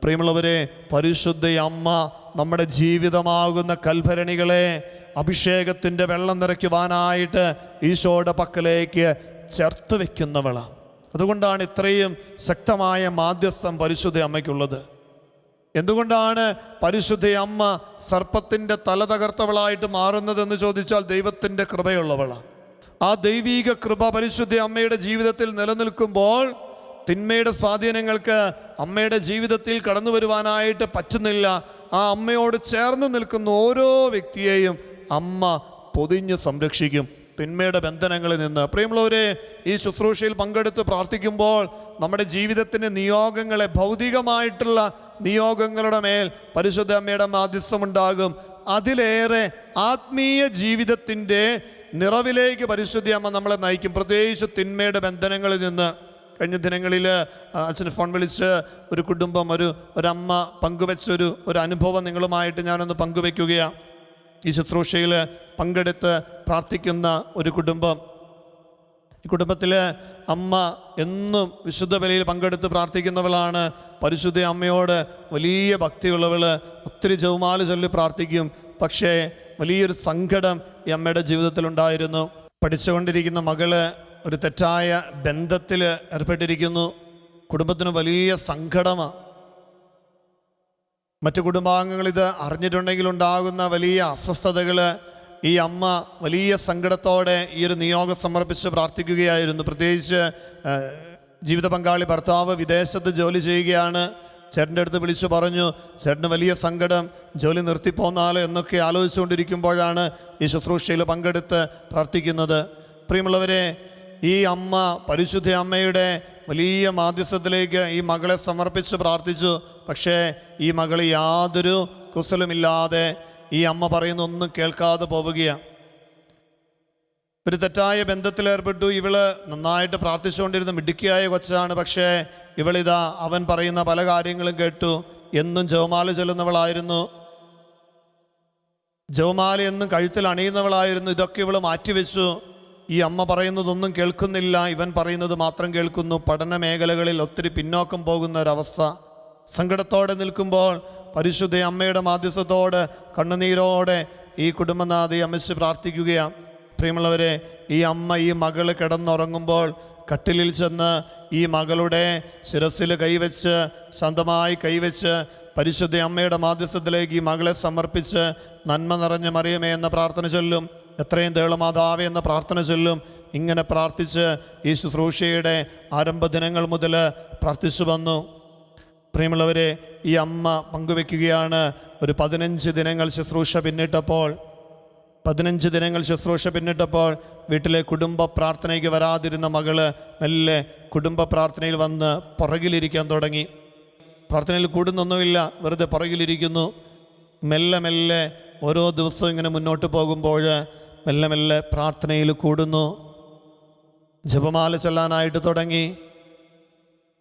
പ്രിയമുള്ളവരെ, പരിശുദ്ധ അമ്മ നമ്മുടെ ജീവിതമാകുന്ന കൽഭരണികളെ അഭിഷേകത്തിൻ്റെ വെള്ളം നിറയ്ക്കുവാനായിട്ട് ഈശോയുടെ പക്കലേക്ക് ചേർത്ത് വയ്ക്കുന്നവളാണ്. അതുകൊണ്ടാണ് ഇത്രയും ശക്തമായ മാധ്യസ്ഥം പരിശുദ്ധ അമ്മയ്ക്കുള്ളത്. എന്തുകൊണ്ടാണ് പരിശുദ്ധ അമ്മ സർപ്പത്തിൻ്റെ തല തകർത്തവളായിട്ട് മാറുന്നതെന്ന് ചോദിച്ചാൽ ദൈവത്തിൻ്റെ കൃപയുള്ളവളാണ്. ആ ദൈവീക കൃപ പരിശുദ്ധ അമ്മയുടെ ജീവിതത്തിൽ നിലനിൽക്കുമ്പോൾ തിന്മയുടെ സ്വാധീനങ്ങൾക്ക് അമ്മയുടെ ജീവിതത്തിൽ കടന്നു വരുവാനായിട്ട് പറ്റുന്നില്ല. ആ അമ്മയോട് ചേർന്ന് നിൽക്കുന്ന ഓരോ വ്യക്തിയെയും അമ്മ പൊതിഞ്ഞ് സംരക്ഷിക്കും തിന്മയുടെ ബന്ധനങ്ങളിൽ നിന്ന്. പ്രിയമുള്ളവരെ, ഈ ശുശ്രൂഷയിൽ പങ്കെടുത്ത് പ്രാർത്ഥിക്കുമ്പോൾ നമ്മുടെ ജീവിതത്തിൻ്റെ നിയോഗങ്ങളെ, ഭൗതികമായിട്ടുള്ള നിയോഗങ്ങളുടെ മേൽ പരിശുദ്ധ അമ്മയുടെ മാധ്യസ്ഥമുണ്ടാകും. അതിലേറെ ആത്മീയ ജീവിതത്തിൻ്റെ നിറവിലേക്ക് പരിശുദ്ധ അമ്മ നമ്മളെ നയിക്കും, പ്രത്യേകിച്ച് തിന്മയുടെ ബന്ധനങ്ങളിൽ നിന്ന്. കഴിഞ്ഞ ദിനങ്ങളിൽ അച്ഛന് ഫോൺ വിളിച്ച് ഒരു കുടുംബം, ഒരമ്മ പങ്കുവെച്ചൊരു അനുഭവം നിങ്ങളുമായിട്ട് ഞാനൊന്ന് പങ്കുവെക്കുകയാണ്. ഈ ശുശ്രൂഷയിൽ പങ്കെടുത്ത് പ്രാർത്ഥിക്കുന്ന ഒരു കുടുംബം. ഈ കുടുംബത്തിൽ അമ്മ എന്നും വിശുദ്ധ ബലിയിൽ പങ്കെടുത്ത് പ്രാർത്ഥിക്കുന്നവളാണ്. പരിശുദ്ധ അമ്മയോട് വലിയ ഭക്തിയുള്ളവൾ, ഒത്തിരി ജപമാല ചൊല്ലി പ്രാർത്ഥിക്കും. പക്ഷേ വലിയൊരു സങ്കടം ഈ അമ്മയുടെ ജീവിതത്തിലുണ്ടായിരുന്നു. പഠിച്ചുകൊണ്ടിരിക്കുന്ന മകള് ഒരു തെറ്റായ ബന്ധത്തിൽ ഏർപ്പെട്ടിരിക്കുന്നു. കുടുംബത്തിന് വലിയ സങ്കടമാണ്. മറ്റു കുടുംബാംഗങ്ങൾ ഇത് അറിഞ്ഞിട്ടുണ്ടെങ്കിൽ ഉണ്ടാകുന്ന വലിയ അസ്വസ്ഥതകൾ ഈ അമ്മ വലിയ സങ്കടത്തോടെ ഈ ഒരു നിയോഗം സമർപ്പിച്ച് പ്രാർത്ഥിക്കുകയായിരുന്നു. പ്രത്യേകിച്ച് ജീവിത പങ്കാളി ഭർത്താവ് വിദേശത്ത് ജോലി ചെയ്യുകയാണ്. ചേട്ടൻ്റെ അടുത്ത് വിളിച്ചു പറഞ്ഞു, ചേട്ടന് വലിയ സങ്കടം, ജോലി നിർത്തിപ്പോന്നാലോ എന്നൊക്കെ ആലോചിച്ചുകൊണ്ടിരിക്കുമ്പോഴാണ് ഈ ശുശ്രൂഷയിൽ പങ്കെടുത്ത് പ്രാർത്ഥിക്കുന്നത്. പ്രിയമുള്ളവരെ, ഈ അമ്മ പരിശുദ്ധ അമ്മയുടെ വലിയ മാധ്യസ്ഥത്തിലേക്ക് ഈ മകളെ സമർപ്പിച്ച് പ്രാർത്ഥിച്ചു. പക്ഷേ ഈ മകൾ യാതൊരു കുശലമില്ലാതെ ഈ അമ്മ പറയുന്ന ഒന്നും കേൾക്കാതെ പോവുകയാണ്. ഒരു തെറ്റായ ബന്ധത്തിലേർപ്പെട്ടു. ഇവള് നന്നായിട്ട് പ്രാർത്ഥിച്ചുകൊണ്ടിരുന്ന മിടുക്കിയായ കൊച്ചാണ്. പക്ഷേ ഇവളിതാ അവൻ പറയുന്ന പല കാര്യങ്ങളും കേട്ടു. എന്നും ജപമാല ചൊല്ലുന്നവളായിരുന്നു, ജപമാല എന്നും കഴുത്തിൽ അണിയുന്നവളായിരുന്നു. ഇതൊക്കെ ഇവള് മാറ്റിവെച്ചു. ഈ അമ്മ പറയുന്നതൊന്നും കേൾക്കുന്നില്ല, ഇവൻ പറയുന്നത് മാത്രം കേൾക്കുന്നു. പഠന മേഖലകളിൽ ഒത്തിരി പിന്നോക്കം പോകുന്ന ഒരവസ്ഥ. സങ്കടത്തോടെ നിൽക്കുമ്പോൾ പരിശുദ്ധ അമ്മയുടെ മാധ്യസ്ഥത്തോട് കണ്ണുനീരോടെ ഈ കുടുംബനാഥി അമ്മച്ച് പ്രാർത്ഥിക്കുകയാണ്. പ്രിയമുള്ളവരെ, ഈ അമ്മ ഈ മകള് കിടന്നുറങ്ങുമ്പോൾ കട്ടിലിൽ ചെന്ന് ഈ മകളുടെ ശിരസിൽ കൈവച്ച്, ശാന്തമായി കൈവച്ച് പരിശുദ്ധ അമ്മയുടെ മാധ്യസ്ഥത്തിലേക്ക് ഈ മകളെ സമർപ്പിച്ച് നന്മ നിറഞ്ഞ മറിയമേ എന്ന പ്രാർത്ഥന ചൊല്ലും, എത്രയും ദേളമാതാവേ എന്ന പ്രാർത്ഥന ചൊല്ലും. ഇങ്ങനെ പ്രാർത്ഥിച്ച് ഈ ശുശ്രൂഷയുടെ ആരംഭ ദിനങ്ങൾ മുതൽ പ്രാർത്ഥിച്ചു വന്നു. പ്രിയമുള്ളവരെ, ഈ അമ്മ പങ്കുവെക്കുകയാണ്, ഒരു 15 ദിനങ്ങൾ ശുശ്രൂഷ പിന്നിട്ടപ്പോൾ വീട്ടിലെ കുടുംബ പ്രാർത്ഥനയ്ക്ക് വരാതിരുന്ന മകള് മെല്ലെ കുടുംബ പ്രാർത്ഥനയിൽ വന്ന് പുറകിലിരിക്കാൻ തുടങ്ങി. പ്രാർത്ഥനയിൽ കൂടുന്നൊന്നുമില്ല, വെറുതെ പുറകിലിരിക്കുന്നു. മെല്ലെ മെല്ലെ ഓരോ ദിവസവും ഇങ്ങനെ മുന്നോട്ട് പോകുമ്പോൾ മെല്ലെ മെല്ലെ പ്രാർത്ഥനയിൽ കൂടുന്നു. ജപമാല ചൊല്ലാനായിട്ട് തുടങ്ങി.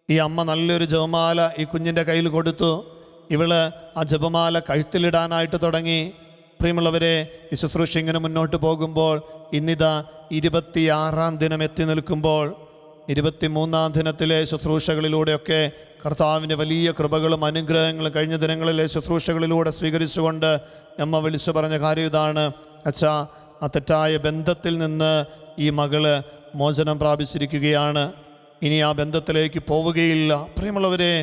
ഈ അമ്മ നല്ലൊരു ജപമാല ഈ കുഞ്ഞിൻ്റെ കയ്യിൽ കൊടുത്തു. ഇവള് ആ ജപമാല കഴുത്തിലിടാനായിട്ട് തുടങ്ങി. പ്രിയമുള്ളവരെ, ഈ ശുശ്രൂഷ ഇങ്ങനെ മുന്നോട്ട് പോകുമ്പോൾ ഇന്നിതാ 26-ാം ദിനം എത്തി നിൽക്കുമ്പോൾ 23-ാം ദിനത്തിലെ ശുശ്രൂഷകളിലൂടെയൊക്കെ കർത്താവിൻ്റെ വലിയ കൃപകളും അനുഗ്രഹങ്ങളും കഴിഞ്ഞ ദിനങ്ങളിലെ ശുശ്രൂഷകളിലൂടെ സ്വീകരിച്ചുകൊണ്ട് അമ്മ വിളിച്ചു പറഞ്ഞ കാര്യം ഇതാണ്: അച്ഛാ, ആ തെറ്റായ ബന്ധത്തിൽ നിന്ന് ഈ മകള് മോചനം പ്രാപിച്ചിരിക്കുകയാണ്, ഇനി ആ ബന്ധത്തിലേക്ക് പോവുകയില്ല. പ്രിയമുള്ളവരെ,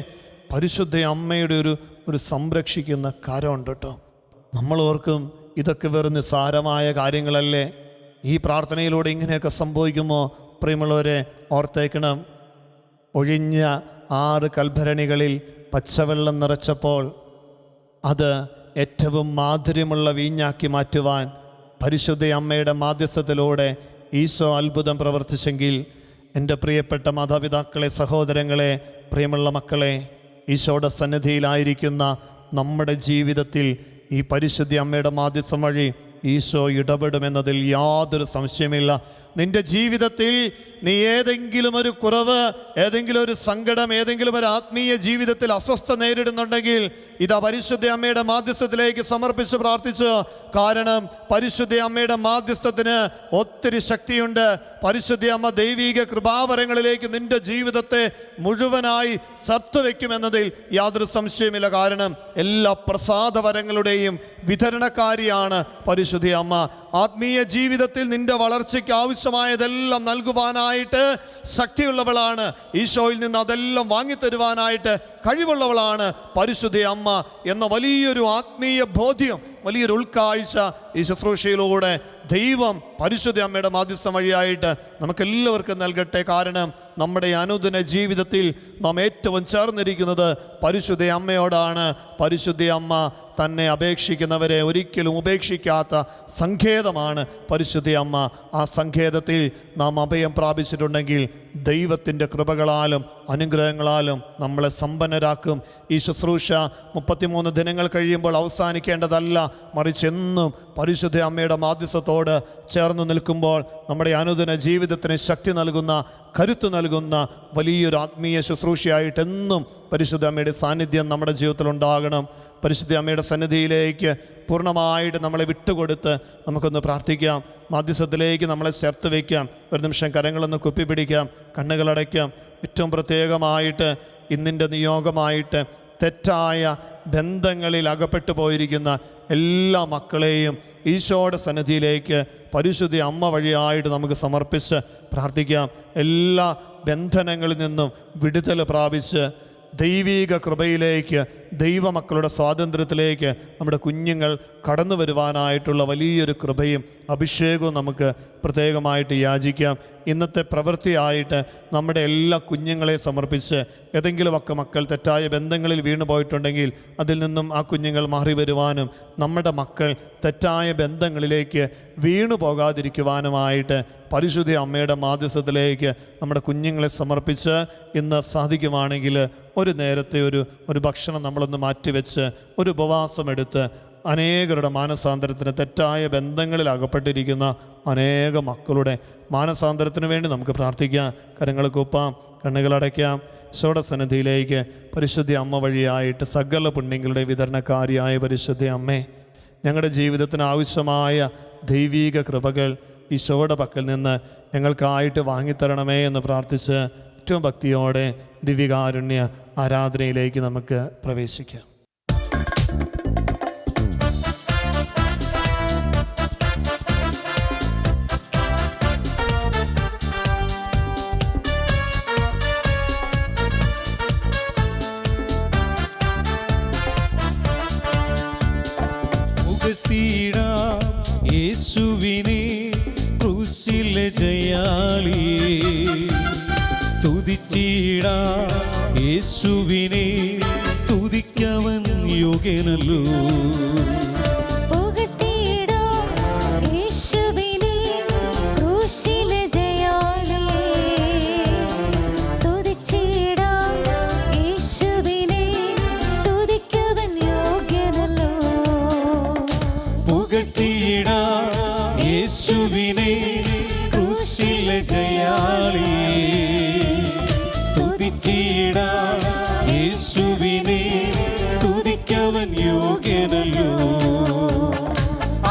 പരിശുദ്ധ അമ്മയുടെ ഒരു സംരക്ഷിക്കുന്ന കരമുണ്ട് കേട്ടോ. നമ്മൾ ഓർക്കും ഇതൊക്കെ വെറും നിസ്സാരമായ കാര്യങ്ങളല്ലേ, ഈ പ്രാർത്ഥനയിലൂടെ ഇങ്ങനെയൊക്കെ സംഭവിക്കുമോ? പ്രിയമുള്ളവരെ, ഓർത്തേക്കണം, ഒഴിഞ്ഞ 6 കൽഭരണികളിൽ പച്ചവെള്ളം നിറച്ചപ്പോൾ അത് ഏറ്റവും മാധുര്യമുള്ള വീഞ്ഞാക്കി മാറ്റുവാൻ പരിശുദ്ധ അമ്മയുടെ മാധ്യസ്ഥത്തിലൂടെ ഈശോ അത്ഭുതം പ്രവർത്തിച്ചെങ്കിൽ, എൻ്റെ പ്രിയപ്പെട്ട മാതാപിതാക്കളെ, സഹോദരങ്ങളെ, പ്രിയമുള്ള മക്കളെ, ഈശോയുടെ സന്നിധിയിലായിരിക്കുന്ന നമ്മുടെ ജീവിതത്തിൽ ഈ പരിശുദ്ധ അമ്മയുടെ മാധ്യസ്ഥം വഴി ഈശോ ഇടപെടുമെന്നതിൽ യാതൊരു സംശയമില്ല. നിന്റെ ജീവിതത്തിൽ നീ ഏതെങ്കിലും ഒരു കുറവ്, ഏതെങ്കിലും ഒരു സങ്കടം, ഏതെങ്കിലും ഒരു ആത്മീയ ജീവിതത്തിൽ അസ്വസ്ഥ നേരിടുന്നുണ്ടെങ്കിൽ ഇതാ പരിശുദ്ധ അമ്മയുടെ മാധ്യസ്ഥത്തിലേക്ക് സമർപ്പിച്ച് പ്രാർത്ഥിച്ചു. കാരണം പരിശുദ്ധ അമ്മയുടെ മാധ്യസ്ഥത്തിന് ഒത്തിരി ശക്തിയുണ്ട്. പരിശുദ്ധ അമ്മ ദൈവിക കൃപാവരങ്ങളിലേക്ക് നിന്റെ ജീവിതത്തെ മുഴുവനായി ചർത്തുവെക്കുമെന്നതിൽ യാതൊരു സംശയമില്ല. കാരണം എല്ലാ പ്രസാദവരങ്ങളുടെയും വിതരണക്കാരിയാണ് പരിശുദ്ധ അമ്മ. ആത്മീയ ജീവിതത്തിൽ നിന്റെ വളർച്ചയ്ക്ക് ആവശ്യമായതെല്ലാം നൽകുവാനായിട്ട് ശക്തിയുള്ളവളാണ്. ഈശോയിൽ നിന്ന് അതെല്ലാം വാങ്ങിത്തരുവാനായിട്ട് കഴിവുള്ളവളാണ് പരിശുദ്ധ അമ്മ എന്ന വലിയൊരു ആത്മീയ ബോധ്യം, വലിയൊരു ഉൾക്കാഴ്ച ഈ ശുശ്രൂഷയിലൂടെ ദൈവം പരിശുദ്ധ അമ്മയുടെ മാധ്യസ്ഥം വഴിയായിട്ട് നമുക്കെല്ലാവർക്കും നൽകട്ടെ. കാരണം നമ്മുടെ അനുദിന ജീവിതത്തിൽ നാം ഏറ്റവും ചേർന്നിരിക്കുന്നത് പരിശുദ്ധ അമ്മയോടാണ്. പരിശുദ്ധ അമ്മ തന്നെ അപേക്ഷിക്കുന്നവരെ ഒരിക്കലും ഉപേക്ഷിക്കാത്ത സങ്കേതമാണ് പരിശുദ്ധ അമ്മ. ആ സങ്കേതത്തിൽ നാം അഭയം പ്രാപിച്ചിട്ടുണ്ടെങ്കിൽ ദൈവത്തിൻ്റെ കൃപകളാലും അനുഗ്രഹങ്ങളാലും നമ്മളെ സമ്പന്നരാക്കും. ഈ ശുശ്രൂഷ 33 ദിനങ്ങൾ കഴിയുമ്പോൾ അവസാനിക്കേണ്ടതല്ല, മറിച്ച് എന്നും പരിശുദ്ധ അമ്മയുടെ മാധ്യസ്ഥത്തോട് ചേർന്ന് നിൽക്കുമ്പോൾ നമ്മുടെ അനുദിന ജീവിതത്തിന് ശക്തി നൽകുന്ന, കരുത്ത് നൽകുന്ന വലിയൊരു ആത്മീയ ശുശ്രൂഷയായിട്ട് എന്നും പരിശുദ്ധ അമ്മയുടെ സാന്നിധ്യം നമ്മുടെ ജീവിതത്തിൽ ഉണ്ടാകണം. പരിശുദ്ധ അമ്മയുടെ സന്നിധിയിലേക്ക് പൂർണ്ണമായിട്ട് നമ്മളെ വിട്ടുകൊടുത്ത് നമുക്കൊന്ന് പ്രാർത്ഥിക്കാം. മാധ്യസ്ഥത്തിലേക്ക് നമ്മളെ ചേർത്ത് വയ്ക്കാം. ഒരു നിമിഷം കരങ്ങളൊന്ന് കുപ്പിപ്പിടിക്കാം, കണ്ണുകളടയ്ക്കാം. ഏറ്റവും പ്രത്യേകമായിട്ട് ഇന്നിൻ്റെ നിയോഗമായിട്ട് തെറ്റായ ബന്ധങ്ങളിൽ അകപ്പെട്ടു പോയിരിക്കുന്ന എല്ലാ മക്കളെയും ഈശോയുടെ സന്നിധിയിലേക്ക് പരിശുദ്ധ അമ്മ വഴിയായിട്ട് നമുക്ക് സമർപ്പിച്ച് പ്രാർത്ഥിക്കാം. എല്ലാ ബന്ധനങ്ങളിൽ നിന്നും വിടുതൽ പ്രാപിച്ച് ദൈവിക കൃപയിലേക്ക്, ദൈവമക്കളുടെ സ്വാതന്ത്ര്യത്തിലേക്ക് നമ്മുടെ കുഞ്ഞുങ്ങൾ കടന്നു വരുവാനായിട്ടുള്ള വലിയൊരു കൃപയും അഭിഷേകവും നമുക്ക് പ്രത്യേകമായിട്ട് യാചിക്കാം. ഇന്നത്തെ പ്രവൃത്തിയായിട്ട് നമ്മുടെ എല്ലാ കുഞ്ഞുങ്ങളെ സമർപ്പിച്ച് ഏതെങ്കിലുമൊക്കെ മക്കൾ തെറ്റായ ബന്ധങ്ങളിൽ വീണു പോയിട്ടുണ്ടെങ്കിൽ അതിൽ നിന്നും ആ കുഞ്ഞുങ്ങൾ മാറി വരുവാനും നമ്മുടെ മക്കൾ തെറ്റായ ബന്ധങ്ങളിലേക്ക് വീണു പോകാതിരിക്കുവാനുമായിട്ട് പരിശുദ്ധ അമ്മയുടെ മാധ്യസ്ഥത്തിലേക്ക് നമ്മുടെ കുഞ്ഞുങ്ങളെ സമർപ്പിച്ച് ഇന്ന് സാധിക്കുവാണെങ്കിൽ ഒരു നേരത്തെ ഒരു ഭക്ഷണം നമ്മളൊന്ന് മാറ്റിവെച്ച് ഒരു ഉപവാസം എടുത്ത് അനേകരുടെ മാനസാന്തരത്തിന്, തെറ്റായ ബന്ധങ്ങളിൽ അകപ്പെട്ടിരിക്കുന്ന അനേക മക്കളുടെ മാനസാന്തരത്തിന് വേണ്ടി നമുക്ക് പ്രാർത്ഥിക്കാം. കരങ്ങൾ കൂപ്പാം, കണ്ണുകളടയ്ക്കാം. ഈശോയുടെ സന്നിധിയിലേക്ക് പരിശുദ്ധ അമ്മ വഴിയായിട്ട് സകല പുണ്യങ്ങളുടെ വിതരണക്കാരിയായ പരിശുദ്ധ അമ്മേ, ഞങ്ങളുടെ ജീവിതത്തിന് ആവശ്യമായ ദൈവീക കൃപകൾ ഈശോയുടെ പക്കൽ നിന്ന് ഞങ്ങൾക്കായിട്ട് വാങ്ങിത്തരണമേ എന്ന് പ്രാർത്ഥിച്ച് ഏറ്റവും ഭക്തിയോടെ ദിവ്യകാരുണ്യ ആരാധനയിലേക്ക് നമുക്ക് പ്രവേശിക്കാം. യേശുവിനെ ക്രൂശിലെ ജയാളിയേ, സ്തുതിച്ചിടാം യേശുവിനെ, സ്തുതിക്കവൻ യോഗ്യനല്ലോ. യേശുവിനെ ക്രൂശിലെ ജയാളിയേ, സ്തുതിച്ചിടാം യേശുവിനെ, സ്തുതിക്കവൻ യോഗ്യനല്ലോ.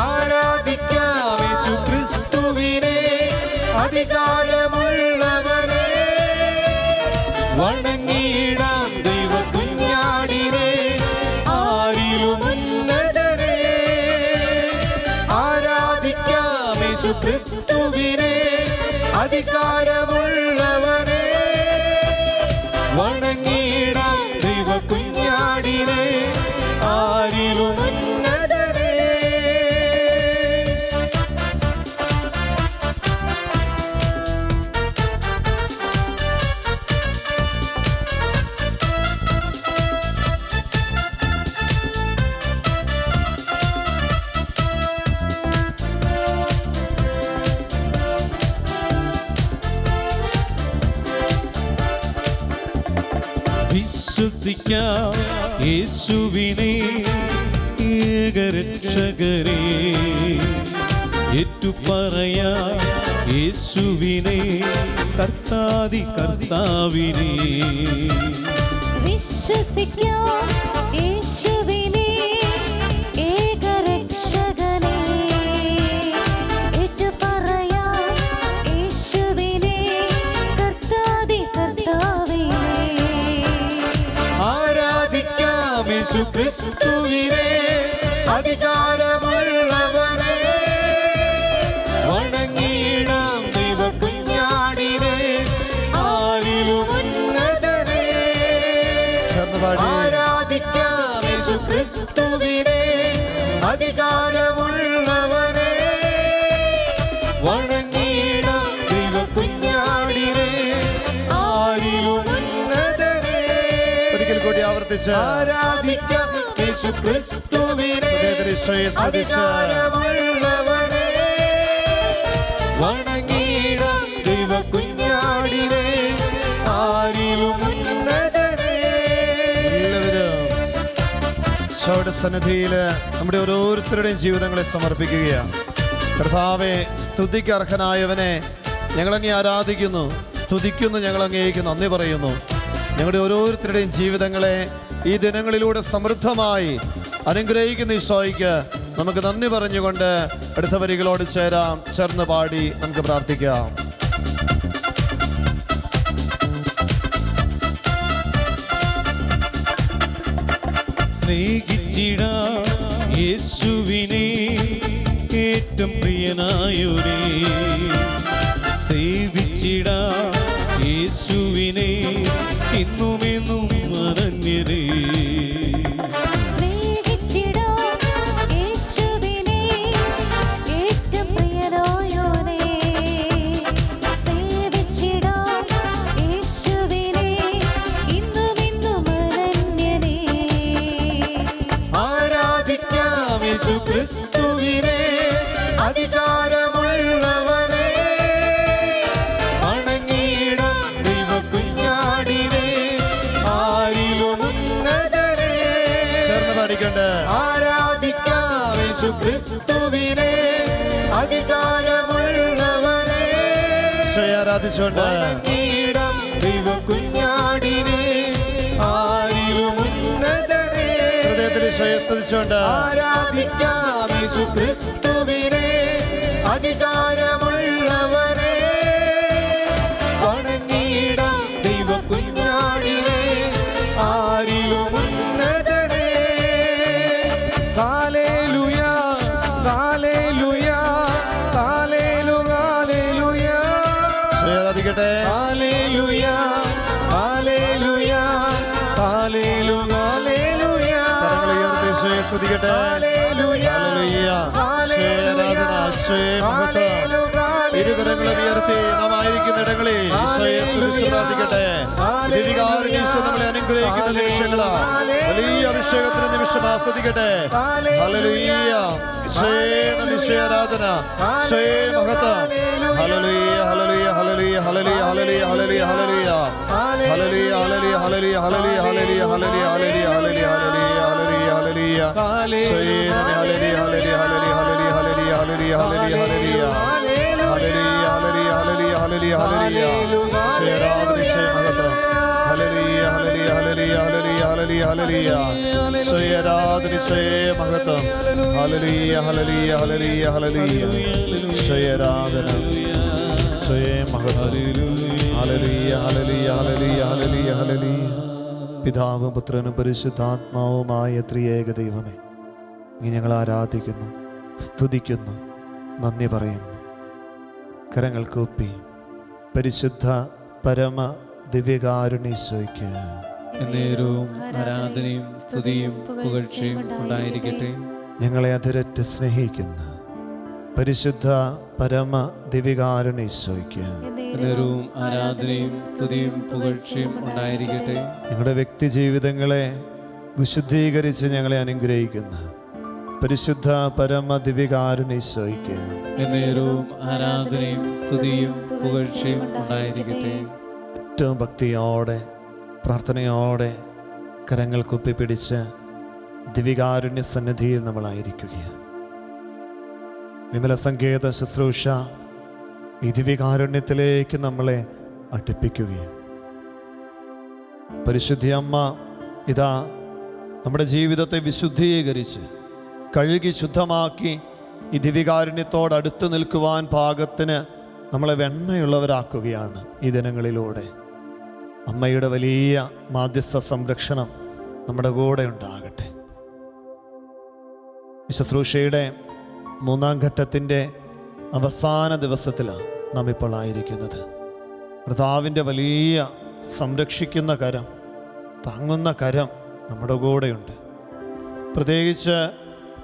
ആരാധിക്കാം യേശു ക്രിസ്തുവിനെ, അധികാരമുള്ളവനെ, വണങ്ങിയിടാം ദൈവ കുഞ്ഞാടിനെ, ആരിലും ഉന്നതനെ. ആരാധിക്കാം യേശു ക്രിസ്തുവിനെ, അധികാരമുള്ളവനെ, വണങ്ങിയിടാം ദൈവ കുഞ്ഞാടിനെ, ആരിലും ഉന്നതനെ. വിശ്വസിക്കാം യേശുവിനെ ഏകരക്ഷകരെ, ഏറ്റുപറയാ യേശുവിനെ കർത്താതി കർത്താവിനെ. വിശ്വസിക്കാം യേശുവിനെ ഏകരക്ഷകനെ. ഏറ്റുപറയാം യേശുവിനെ കർത്താതി കർത്താവിനെ. ആരാധിക്കാം യേശു ക്രിസ്തുവിനെ അധികാരമുള്ളവനെ. വണങ്ങിയിടാം ദൈവ കുഞ്ഞാടിനെ ആരിലും ഉന്നതനെ. ആരാധിക്കാം യേശു ക്രിസ്തുവിനെ അധികാരമുള്ളവനെ. വണങ്ങിയിടാം ദൈവ കുഞ്ഞാടിനെ ആരിലും ഉന്നതനെ. ഒരിക്കൽ കൂടി ആവർത്തിച്ച് ആരാധിക്കാം യേശു ക്രിസ്തുവിനെ അധികാരമുള്ളവനെ. വണങ്ങിയിടാം ദൈവ കുഞ്ഞാടിനെ ആരിലും ഉന്നതനെ. എല്ലാവരും ഈശോയുടെ സന്നിധിയിൽ നമ്മുടെ ഓരോരുത്തരുടെയും ജീവിതങ്ങളെ സമർപ്പിക്കുകയാണ്. കർത്താവെ, സ്തുതിക്ക് അർഹനായവനെ ഞങ്ങളങ്ങേ ആരാധിക്കുന്നു, സ്തുതിക്കുന്നു, ഞങ്ങളങ്ങേക്ക് നന്ദി പറയുന്നു. ഞങ്ങളുടെ ഓരോരുത്തരുടെയും ജീവിതങ്ങളെ ഈ ദിനങ്ങളിലൂടെ സമൃദ്ധമായി അനുഗ്രഹിക്കുന്ന ഈശോയ്ക്ക് നമുക്ക് നന്ദി പറഞ്ഞുകൊണ്ട് അടുത്ത വരികളോട് ചേർന്ന് പാടി നമുക്ക് പ്രാർത്ഥിക്കാം. സ്നേഹിച്ചിടാം യേശുവിനെ ഏറ്റവും പ്രിയനായൊരേ. സേവിച്ചിടാം യേശുവിനെ ഇന്നുമെന്നും അനന്യരേ. ക്രിസ്തുവിനെ അധികാരമുള്ളവനെ. വണങ്ങിയിടാം ദൈവ കുഞ്ഞാടിനെ ആരിലും ഉന്നതനെ. ചേർന്ന് പാടിക്കൊണ്ട് ആരാധിക്കാം യേശു ക്രിസ്തുവിനെ അധികാരമുള്ളവനെ. ആരാധിച്ചുകൊണ്ട് വണങ്ങിയിടാം ദൈവ കുഞ്ഞാടിനെ ആരിലും ഉന്നതനെ. ആരാധിക്കാം യേശു ക്രിസ്തുവിനെ അധികാരമുള്ളവനെ. വണങ്ങിയിടാം ദൈവ കുഞ്ഞാടിനെ ആരിലും ഉന്നതനെ. ഹല്ലേലൂയ ഹല്ലേലൂയ ഹല്ലേലൂയ ഹല്ലേലൂയ. ആരാധിക്കട്ടെ. ഹല്ലേലൂയ ഹല്ലേലൂയ ഹല്ലേലൂയ ഹല്ലേലൂയ. സ്തുതിക്കട്ടെ. ഇരുകരങ്ങളും ഉയർത്തി നാം ആയിരിക്കുന്ന ഇടങ്ങളിൽ ഈശോയെ സ്തുതിച്ച് പ്രാർത്ഥിക്കട്ടെ. ദിവ്യകാരുണ്യം നമ്മളെ അനുഗ്രഹിക്കുന്ന നിമിഷങ്ങളാ. വലിയ അഭിഷേകത്തിന് നിമിഷം ആസ്വദിക്കട്ടെ. ഹല്ലേലൂയ. ഈശോയെ നന്ദി, ഈശോയെ ആരാധന, ഈശോയെ മഹത്വം. ഹല്ലേലൂയ ഹല്ലേലൂയ ഹല്ലേലൂയ ഹല്ലേലൂയ ഹല്ലേലൂയ ഹല്ലേലൂയ ഹല്ലേലൂയ ഹല്ലേലൂയ ഹല്ലേലൂയ ഹല്ലേലൂയ ഹല്ലേലൂയ ഹല്ലേലൂയ ഹല്ലേലൂയ ഹല്ലേലൂയ ഹല്ലേലൂയ ഹല്ലേലൂയ. പിതാവും പുത്രനും പരിശുദ്ധാത്മാവുമായ ത്രിയേക ദൈവമേ, നീ ഞങ്ങൾ ആരാധിക്കുന്നു, സ്തുതിക്കുന്നു, നന്ദി പറയുന്നു. കരങ്ങൾ കൂപ്പി പരിശുദ്ധ പരമ ദിവ്യകാരുണ്യീശോയ്ക്ക് എന്നേരവും ആരാധനയും സ്തുതിയും പുകഴ്ചയും ഉണ്ടായിരിക്കട്ടെ. ഞങ്ങളെ അതിരറ്റ് സ്നേഹിക്കുന്ന പരിശുദ്ധ പരമ ദിവ്യകാരുണ്യീശോയ്ക്ക് എന്നേരവും ആരാധനയും സ്തുതിയും പുകഴ്ചയും ഉണ്ടായിരിക്കട്ടെ. ഞങ്ങളുടെ വ്യക്തി ജീവിതങ്ങളെ വിശുദ്ധീകരിച്ച് ഞങ്ങളെ അനുഗ്രഹിക്കുന്ന പരിശുദ്ധ പരമ ദിവ്യകാരുണ്യീശോയ്ക്ക് എന്നേരവും ആരാധനയും സ്തുതിയും പുകഴ്ചയും ഉണ്ടായിരിക്കട്ടെ. ഏറ്റവും ഭക്തിയോടെ പ്രാർത്ഥനയോടെ കരങ്ങൾ കുപ്പിപ്പിടിച്ച് ദിവ്യകാരുണ്യ സന്നിധിയിൽ നമ്മളായിരിക്കുകയാണ്. വിമല സങ്കേത ശുശ്രൂഷ ഈ ദിവ്യകാരുണ്യത്തിലേക്ക് നമ്മളെ അടുപ്പിക്കുകയാണ്. പരിശുദ്ധി അമ്മ ഇതാ നമ്മുടെ ജീവിതത്തെ വിശുദ്ധീകരിച്ച് കഴുകി ശുദ്ധമാക്കി ഈ ദിവ്യകാരുണ്യത്തോട് അടുത്ത് നിൽക്കുവാൻ പാകത്തിന് നമ്മളെ വെണ്മയുള്ളവരാക്കുകയാണ് ഈ ദിനങ്ങളിലൂടെ. അമ്മയുടെ വലിയ മാധ്യസ്ഥ സംരക്ഷണം നമ്മുടെ കൂടെ ഉണ്ടാകട്ടെ. ഈ ശുശ്രൂഷയുടെ 3-ാം ഘട്ടത്തിൻ്റെ അവസാന ദിവസത്തിലാണ് നാം ഇപ്പോൾ ആയിരിക്കുന്നത്. കർത്താവിൻ്റെ വലിയ സംരക്ഷിക്കുന്ന കരം, താങ്ങുന്ന കരം നമ്മുടെ കൂടെയുണ്ട്. പ്രത്യേകിച്ച്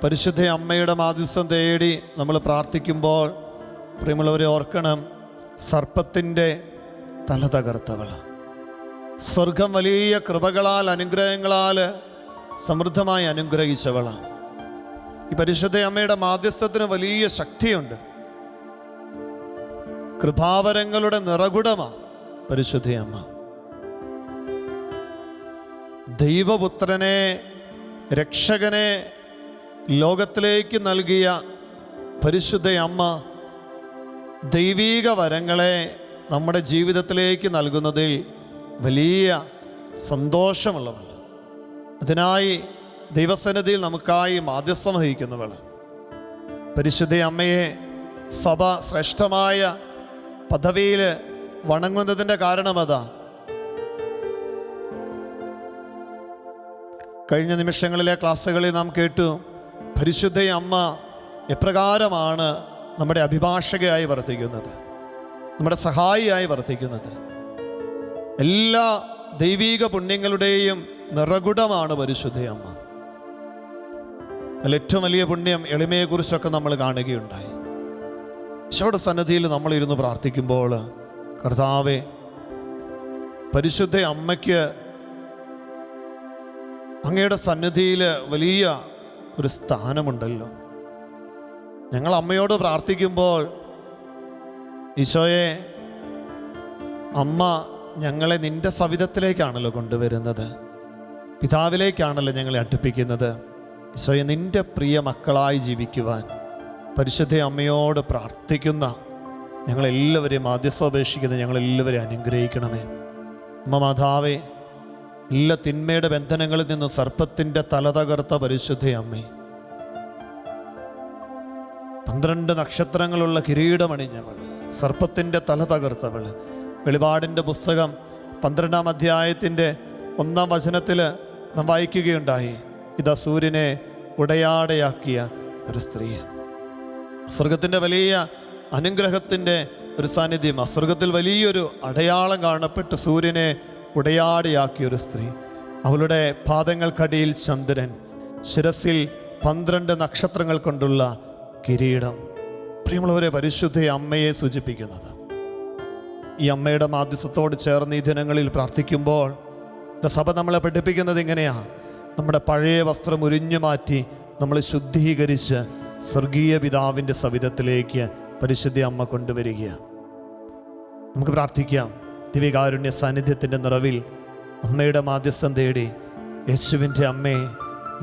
പരിശുദ്ധ അമ്മയുടെ മാധ്യസ്ഥം തേടി നമ്മൾ പ്രാർത്ഥിക്കുമ്പോൾ പ്രിയമുള്ളവരെ ഓർക്കണം, സർപ്പത്തിൻ്റെ തല തകർത്തവൾ, സ്വർഗം വലിയ കൃപകളാൽ അനുഗ്രഹങ്ങളാൽ സമൃദ്ധമായി അനുഗ്രഹിച്ചവളാണ്. ഈ പരിശുദ്ധ അമ്മയുടെ മാധ്യസ്ഥത്തിന് വലിയ ശക്തിയുണ്ട്. കൃപാവരങ്ങളുടെ നിറകുടമാണ് പരിശുദ്ധ അമ്മ. ദൈവപുത്രനെ, രക്ഷകനെ ലോകത്തിലേക്ക് നൽകിയ പരിശുദ്ധ അമ്മ ദൈവീക വരങ്ങളെ നമ്മുടെ ജീവിതത്തിലേക്ക് നൽകുന്നതിൽ വലിയ സന്തോഷമുള്ളവൾ. അതിനായി ദൈവസന്നിധിയിൽ നമുക്കായി മാധ്യസ്ഥം വഹിക്കുന്നവൾ. പരിശുദ്ധ അമ്മയെ സഭ ശ്രേഷ്ഠമായ പദവിയിൽ വണങ്ങുന്നതിൻ്റെ കാരണമതാ. കഴിഞ്ഞ നിമിഷങ്ങളിലെ ക്ലാസ്സുകളിൽ നാം കേട്ടു, പരിശുദ്ധ അമ്മ എപ്രകാരമാണ് നമ്മുടെ അഭിഭാഷകയായി വർത്തിക്കുന്നത്, നമ്മുടെ സഹായിയായി വർത്തിക്കുന്നത്. എല്ലാ ദൈവീക പുണ്യങ്ങളുടെയും നിറകുടമാണ് പരിശുദ്ധ അമ്മ. അതിൽ ഏറ്റവും വലിയ പുണ്യം എളിമയെക്കുറിച്ചൊക്കെ നമ്മൾ കാണുകയുണ്ടായി. ഈശോയുടെ സന്നിധിയിൽ നമ്മളിരുന്ന് പ്രാർത്ഥിക്കുമ്പോൾ, കർത്താവേ, പരിശുദ്ധ അമ്മയ്ക്ക് അങ്ങയുടെ സന്നിധിയിൽ വലിയ ഒരു സ്ഥാനമുണ്ടല്ലോ. ഞങ്ങൾ അമ്മയോട് പ്രാർത്ഥിക്കുമ്പോൾ, ഈശോയെ, അമ്മ ഞങ്ങളെ നിൻ്റെ സവിധത്തിലേക്കാണല്ലോ കൊണ്ടുവരുന്നത്, പിതാവിലേക്കാണല്ലോ ഞങ്ങളെ അടുപ്പിക്കുന്നത്. ഈശോയെ, നിൻ്റെ പ്രിയ മക്കളായി ജീവിക്കുവാൻ പരിശുദ്ധ അമ്മയോട് പ്രാർത്ഥിക്കുന്ന ഞങ്ങളെല്ലാവരെയും മാധ്യസ്ഥോപേക്ഷിക്കുന്ന ഞങ്ങളെല്ലാവരെയും അനുഗ്രഹിക്കണമേ. അമ്മ മാതാവേ, എല്ലാ തിന്മയുടെ ബന്ധനങ്ങളിൽ നിന്ന് സർപ്പത്തിൻ്റെ തല തകർത്ത പരിശുദ്ധ അമ്മേ, 12 നക്ഷത്രങ്ങളുള്ള കിരീടമണിഞ്ഞവൾ, സർപ്പത്തിൻ്റെ തല തകർത്തവൾ. വെളിപാടിൻ്റെ പുസ്തകം 12-ാം അധ്യായത്തിൻ്റെ 1-ാം വചനത്തിൽ നാം വായിക്കുകയുണ്ടായി, ഇതാ സൂര്യനെ ഉടയാടയാക്കിയ ഒരു സ്ത്രീ. സ്വർഗത്തിൻ്റെ വലിയ അനുഗ്രഹത്തിൻ്റെ ഒരു സാന്നിധ്യം, സ്വർഗത്തിൽ വലിയൊരു അടയാളം കാണപ്പെട്ട് സൂര്യനെ ഉടയാടയാക്കിയൊരു സ്ത്രീ. അവളുടെ പാദങ്ങൾക്കടിയിൽ ചന്ദ്രൻ, ശിരസിൽ 12 നക്ഷത്രങ്ങൾ കൊണ്ടുള്ള കിരീടം. പ്രിയമുള്ളവരെ, പരിശുദ്ധ അമ്മയെ സൂചിപ്പിക്കുന്നത്. ഈ അമ്മയുടെ മാധ്യസ്ഥത്തോട് ചേർന്ന് ഈ ദിനങ്ങളിൽ പ്രാർത്ഥിക്കുമ്പോൾ സഭ നമ്മളെ പഠിപ്പിക്കുന്നത് ഇങ്ങനെയാണ്: നമ്മുടെ പഴയ വസ്ത്രം ഉരിഞ്ഞു മാറ്റി നമ്മൾ ശുദ്ധീകരിച്ച് സ്വർഗീയ പിതാവിൻ്റെ സവിധത്തിലേക്ക് പരിശുദ്ധ അമ്മ കൊണ്ടുവരികയാണ്. നമുക്ക് പ്രാർത്ഥിക്കാം. ദിവ്യകാരുണ്യ സാന്നിധ്യത്തിൻ്റെ നിറവിൽ അമ്മയുടെ മാധ്യസ്ഥം തേടി, യേശുവിൻ്റെ അമ്മേ,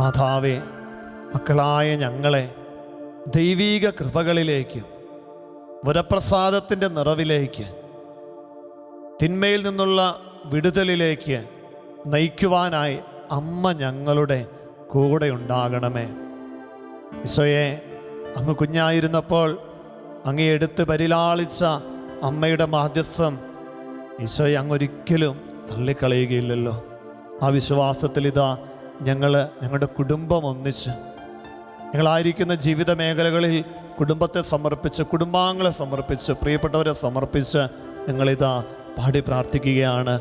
മാതാവേ, മക്കളായ ഞങ്ങളെ ദൈവീക കൃപകളിലേക്ക്, വരപ്രസാദത്തിൻ്റെ നിറവിലേക്ക്, തിന്മയിൽ നിന്നുള്ള വിടുതലിലേക്ക് നയിക്കുവാനായി അമ്മ ഞങ്ങളുടെ കൂടെ ഉണ്ടാകണമേ. ഈശോയെ, അങ്ങ് കുഞ്ഞായിരുന്നപ്പോൾ അങ്ങേ എടുത്ത് പരിലാളിച്ച അമ്മയുടെ മാധ്യസ്ഥം ഈശോയെ അങ്ങൊരിക്കലും തള്ളിക്കളയുകയില്ലല്ലോ. ആ വിശ്വാസത്തിൽ ഇതാ ഞങ്ങളുടെ കുടുംബം ഒന്നിച്ച്, ഞങ്ങളായിരിക്കുന്ന ജീവിത മേഖലകളിൽ കുടുംബത്തെ സമർപ്പിച്ച്, കുടുംബാംഗങ്ങളെ സമർപ്പിച്ച്, പ്രിയപ്പെട്ടവരെ സമർപ്പിച്ച് ഞങ്ങളിതാ പാടി പ്രാർത്ഥിക്കുകയാണ്.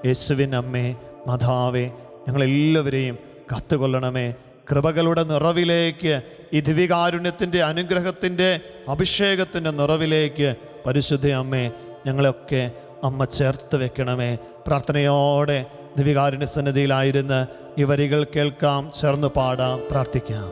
യേശുവിൻ അമ്മേ, മാതാവേ, ഞങ്ങളെല്ലാവരെയും കാത്തുകൊള്ളണമേ. കൃപകളുടെ നിറവിലേക്ക്, ഈ ദിവ്യകാരുണ്യത്തിൻ്റെ അനുഗ്രഹത്തിൻ്റെ അഭിഷേകത്തിൻ്റെ നിറവിലേക്ക് പരിശുദ്ധ അമ്മേ ഞങ്ങളെയൊക്കെ അമ്മ ചേർത്ത് വെക്കണമേ. പ്രാർത്ഥനയോടെ ദിവ്യകാരുണ്യ സന്നിധിയിലായിരുന്ന് ഈ വരികൾ കേൾക്കാം, ചേർന്ന് പാടാം, പ്രാർത്ഥിക്കാം.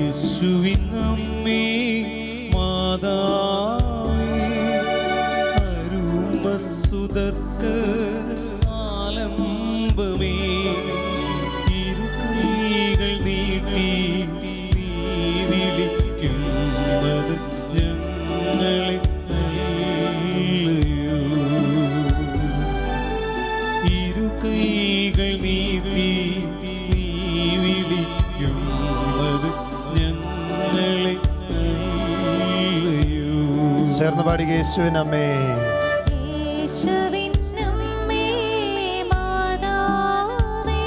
യേശുവിൻ അമ്മേ മാതാവേ അരുമസുതർക്ക് ആലംബമേ ഇരുകൈകൾ നീട്ടി നീ വിളിക്കുന്നത് ഞങ്ങളെ അല്ലയോ. ഇരുകൈകൾ നീട്ടി നീ വിളിക്കുന്നത് ഞങ്ങളെ അല്ലയോ. ചേർന്ന് പാടി യേശുവിനമ്മേ. യേശുവിനമ്മേ മാതാവേ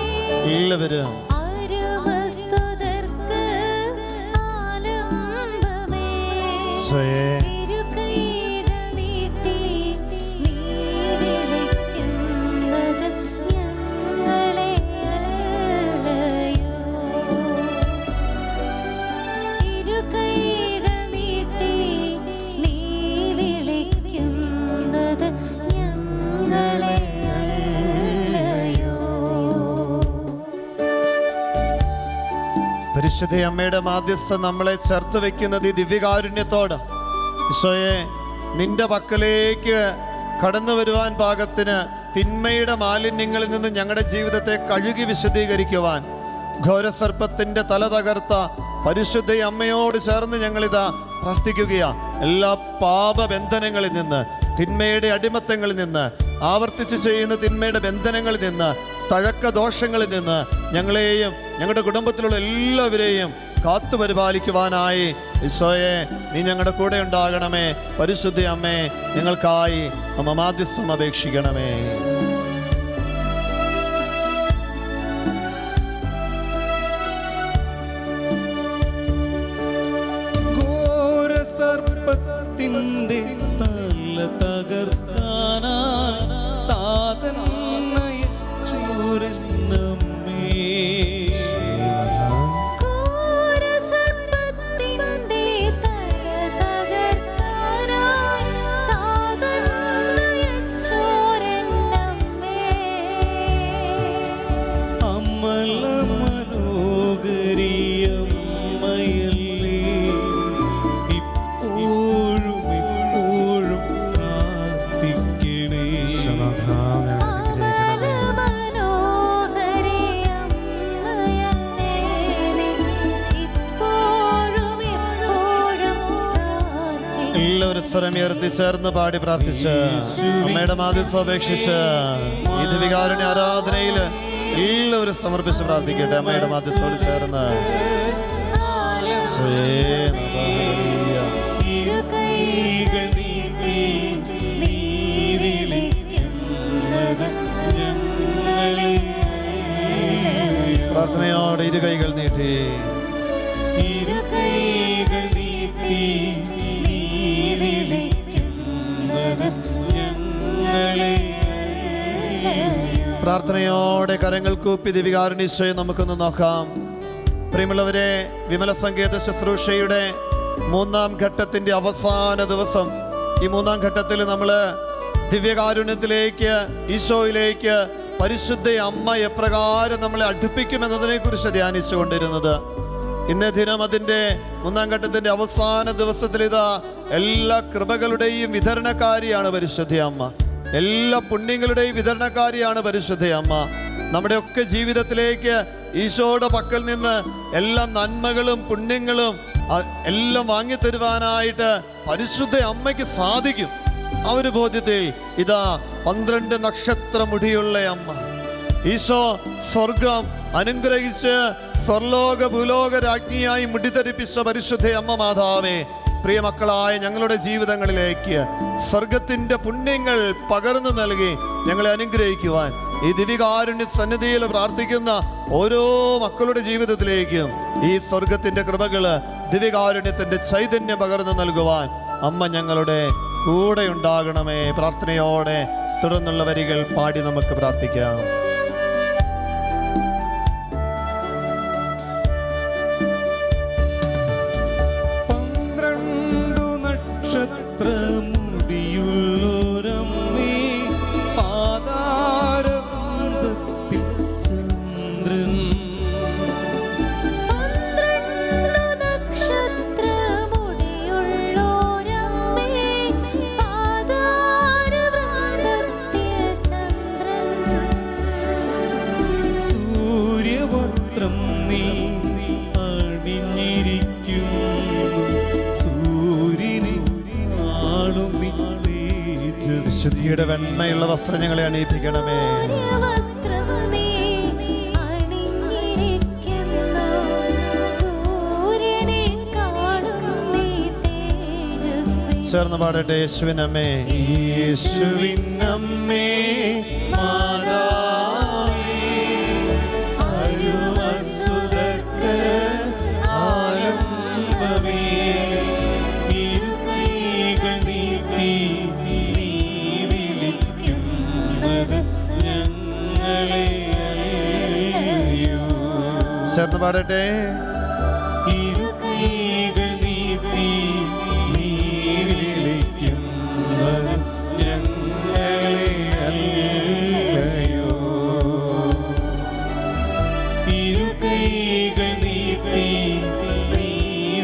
എല്ലാവരും അരുമസുതർക്ക് ആലംബമേ സ്വയം ഇരുകൈകൾ നീട്ടി നീ വിളിക്കുന്നത് ഞങ്ങളെ അല്ലയോ. ഇരുകൈകൾ നീട്ടി നീ വിളിക്കുന്നത് ഞങ്ങളെ അല്ലയോ. പരിശുദ്ധ അമ്മയുടെ മാധ്യസ്ഥം നമ്മളെ ചേർത്ത് വെക്കുന്നത് ഈ ദിവ്യകാരുണ്യത്തോട്. ഈശോയെ, നിന്റെ പക്കലേക്ക് കടന്നു വരുവാൻ പാകത്തിന് തിന്മയുടെ മാലിന്യങ്ങളിൽ നിന്ന് ഞങ്ങളുടെ ജീവിതത്തെ കഴുകി വിശുദ്ധീകരിക്കുവാൻ ഘോരസർപ്പത്തിൻ്റെ തല തകർത്ത പരിശുദ്ധ അമ്മയോട് ചേർന്ന് ഞങ്ങളിതാ പ്രാർത്ഥിക്കുകയാണ്. എല്ലാ പാപബന്ധനങ്ങളിൽ നിന്ന്, തിന്മയുടെ അടിമത്തങ്ങളിൽ നിന്ന്, ആവർത്തിച്ച് ചെയ്യുന്ന തിന്മയുടെ ബന്ധനങ്ങളിൽ നിന്ന്, തഴക്ക ദോഷങ്ങളിൽ നിന്ന് ഞങ്ങളെയും ഞങ്ങളുടെ കുടുംബത്തിലുള്ള എല്ലാവരെയും കാത്തു പരിപാലിക്കുവാനായി ഈശോയെ നീ ഞങ്ങളുടെ കൂടെ ഉണ്ടാകണമേ. പരിശുദ്ധ അമ്മേ, ഞങ്ങൾക്കായി അമ്മ മാധ്യസ്ഥം അപേക്ഷിക്കണമേ. ഘോരസർപ്പത്തിൻ്റെ തല തകർക്കാനായി താതൻ അയച്ചോരമ്മേ. ഘോരസർപ്പത്തിൻ്റെ തല തകർക്കാനായി താതൻ അയച്ചോരമ്മേ. അമല മനോഹരിയമ്മയല്ലേ, ഇപ്പോഴും ഇപ്പോഴും പ്രാർത്ഥിക്കണേ. മനോഹരേ അമ്മയല്ലേ, ഇപ്പോഴും എപ്പോഴും പ്രാർത്ഥിക്കണേ. എല്ലാവരും സ്വരമുയർത്തി ചേർന്ന് പാടി പ്രാർത്ഥിച്ച് അമ്മയുടെ മാധ്യസ്ഥം അപേക്ഷിച്ച് ഈ ദിവ്യകാരുണ്യ ആരാധനയിൽ എല്ലാവരും സമർപ്പിച്ച് പ്രാർത്ഥിക്കട്ടെ. അമ്മയുടെ മാധ്യസ്ഥോട് ചേർന്ന് ഇരുകൈകൾ നീട്ടി നീ വിളിക്കുന്നത് ഞങ്ങളെ അല്ലയോ. പ്രാർത്ഥനയോടെ ഇരുകൈകൾ നീട്ടി ഇരുകൈകൾ നീട്ടി നീ വിളിക്കുന്നത് ഞങ്ങളെ അല്ലയോ. പ്രാർത്ഥനയോടെ കരങ്ങൾ കൂപ്പി ദിവ്യകാരുണ്യ നമുക്കൊന്ന് നോക്കാം. പ്രിയമുള്ളവരെ, വിമല സംഗീത ശുശ്രൂഷയുടെ 3-ാം ഘട്ടത്തിൻ്റെ അവസാന ദിവസം. ഈ 3-ാം ഘട്ടത്തിൽ നമ്മൾ ദിവ്യകാരുണ്യത്തിലേക്ക്, ഈശോയിലേക്ക് പരിശുദ്ധ അമ്മ എപ്രകാരം നമ്മളെ അടുപ്പിക്കുമെന്നതിനെക്കുറിച്ച് ധ്യാനിച്ചു കൊണ്ടിരുന്നത്. ഇന്നേ ദിനം അതിൻ്റെ 3-ാം ഘട്ടത്തിൻ്റെ അവസാന ദിവസത്തിൽ ഇതാ എല്ലാ കൃപകളുടെയും വിതരണക്കാരിയാണ് പരിശുദ്ധ അമ്മ. എല്ലാ പുണ്യങ്ങളുടെയും വിതരണക്കാരിയാണ് പരിശുദ്ധ അമ്മ. നമ്മുടെയൊക്കെ ജീവിതത്തിലേക്ക് ഈശോയുടെ പക്കൽ നിന്ന് എല്ലാ നന്മകളും പുണ്യങ്ങളും എല്ലാം വാങ്ങിത്തരുവാനായിട്ട് പരിശുദ്ധ അമ്മയ്ക്ക് സാധിക്കും. ആ ഒരു ബോധ്യത്തിൽ ഇതാ 12 നക്ഷത്ര മുടിയുള്ള അമ്മ, ഈശോ സ്വർഗം അനുഗ്രഹിച്ച് സ്വർലോക ഭൂലോക രാജ്ഞിയായി മുടിധരിപ്പിച്ച പരിശുദ്ധ അമ്മ മാതാവേ, പ്രിയ മക്കളായ ഞങ്ങളുടെ ജീവിതങ്ങളിലേക്ക് സ്വർഗത്തിൻ്റെ പുണ്യങ്ങൾ പകർന്നു നൽകി ഞങ്ങളെ അനുഗ്രഹിക്കുവാൻ ഈ ദിവ്യകാരുണ്യ സന്നിധിയിൽ പ്രാർത്ഥിക്കുന്ന ഓരോ മക്കളുടെ ജീവിതത്തിലേക്കും ഈ സ്വർഗത്തിൻ്റെ കൃപകള്, ദിവ്യകാരുണ്യത്തിൻ്റെ ചൈതന്യം പകർന്നു നൽകുവാൻ അമ്മ ഞങ്ങളുടെ കൂടെ ഉണ്ടാകണമേ. പ്രാർത്ഥനയോടെ തുടർന്നുള്ള വരികൾ പാടി നമുക്ക് പ്രാർത്ഥിക്കാം. 12 നക്ഷത്ര മുടിയുള്ളൊരമ്മേ, പാതാരവൃന്ദത്തിൽ ചന്ദ്രൻ. 12 നക്ഷത്ര വിശുദ്ധിയുടെ വെണ്മയുള്ള വസ്ത്രം ഞങ്ങളെ അണിയിപ്പിക്കണമേ. വസ്ത്രം നീ അണിഞ്ഞിരിക്കുന്നു, സൂര്യനെ കാണും നീ തേജസ്വി. ചേർന്ന് പാടട്ടെ. യേശുവിനമ്മേ, യേശുവിനമ്മേ മാതാവേ, അരുമസുതർക്ക് ആലംബമേ, ഇരുകൈകൾ നീട്ടി നീ വിളിക്കുന്നത് ഞങ്ങളെ അല്ലയോ. ചേർന്ന് പാടട്ടെ. ഇരുകൈകൾ നീട്ടി നീ വിളിക്കുന്നത് ഞങ്ങളെ അല്ലയോ. ഇരുകൈകൾ നീട്ടി നീ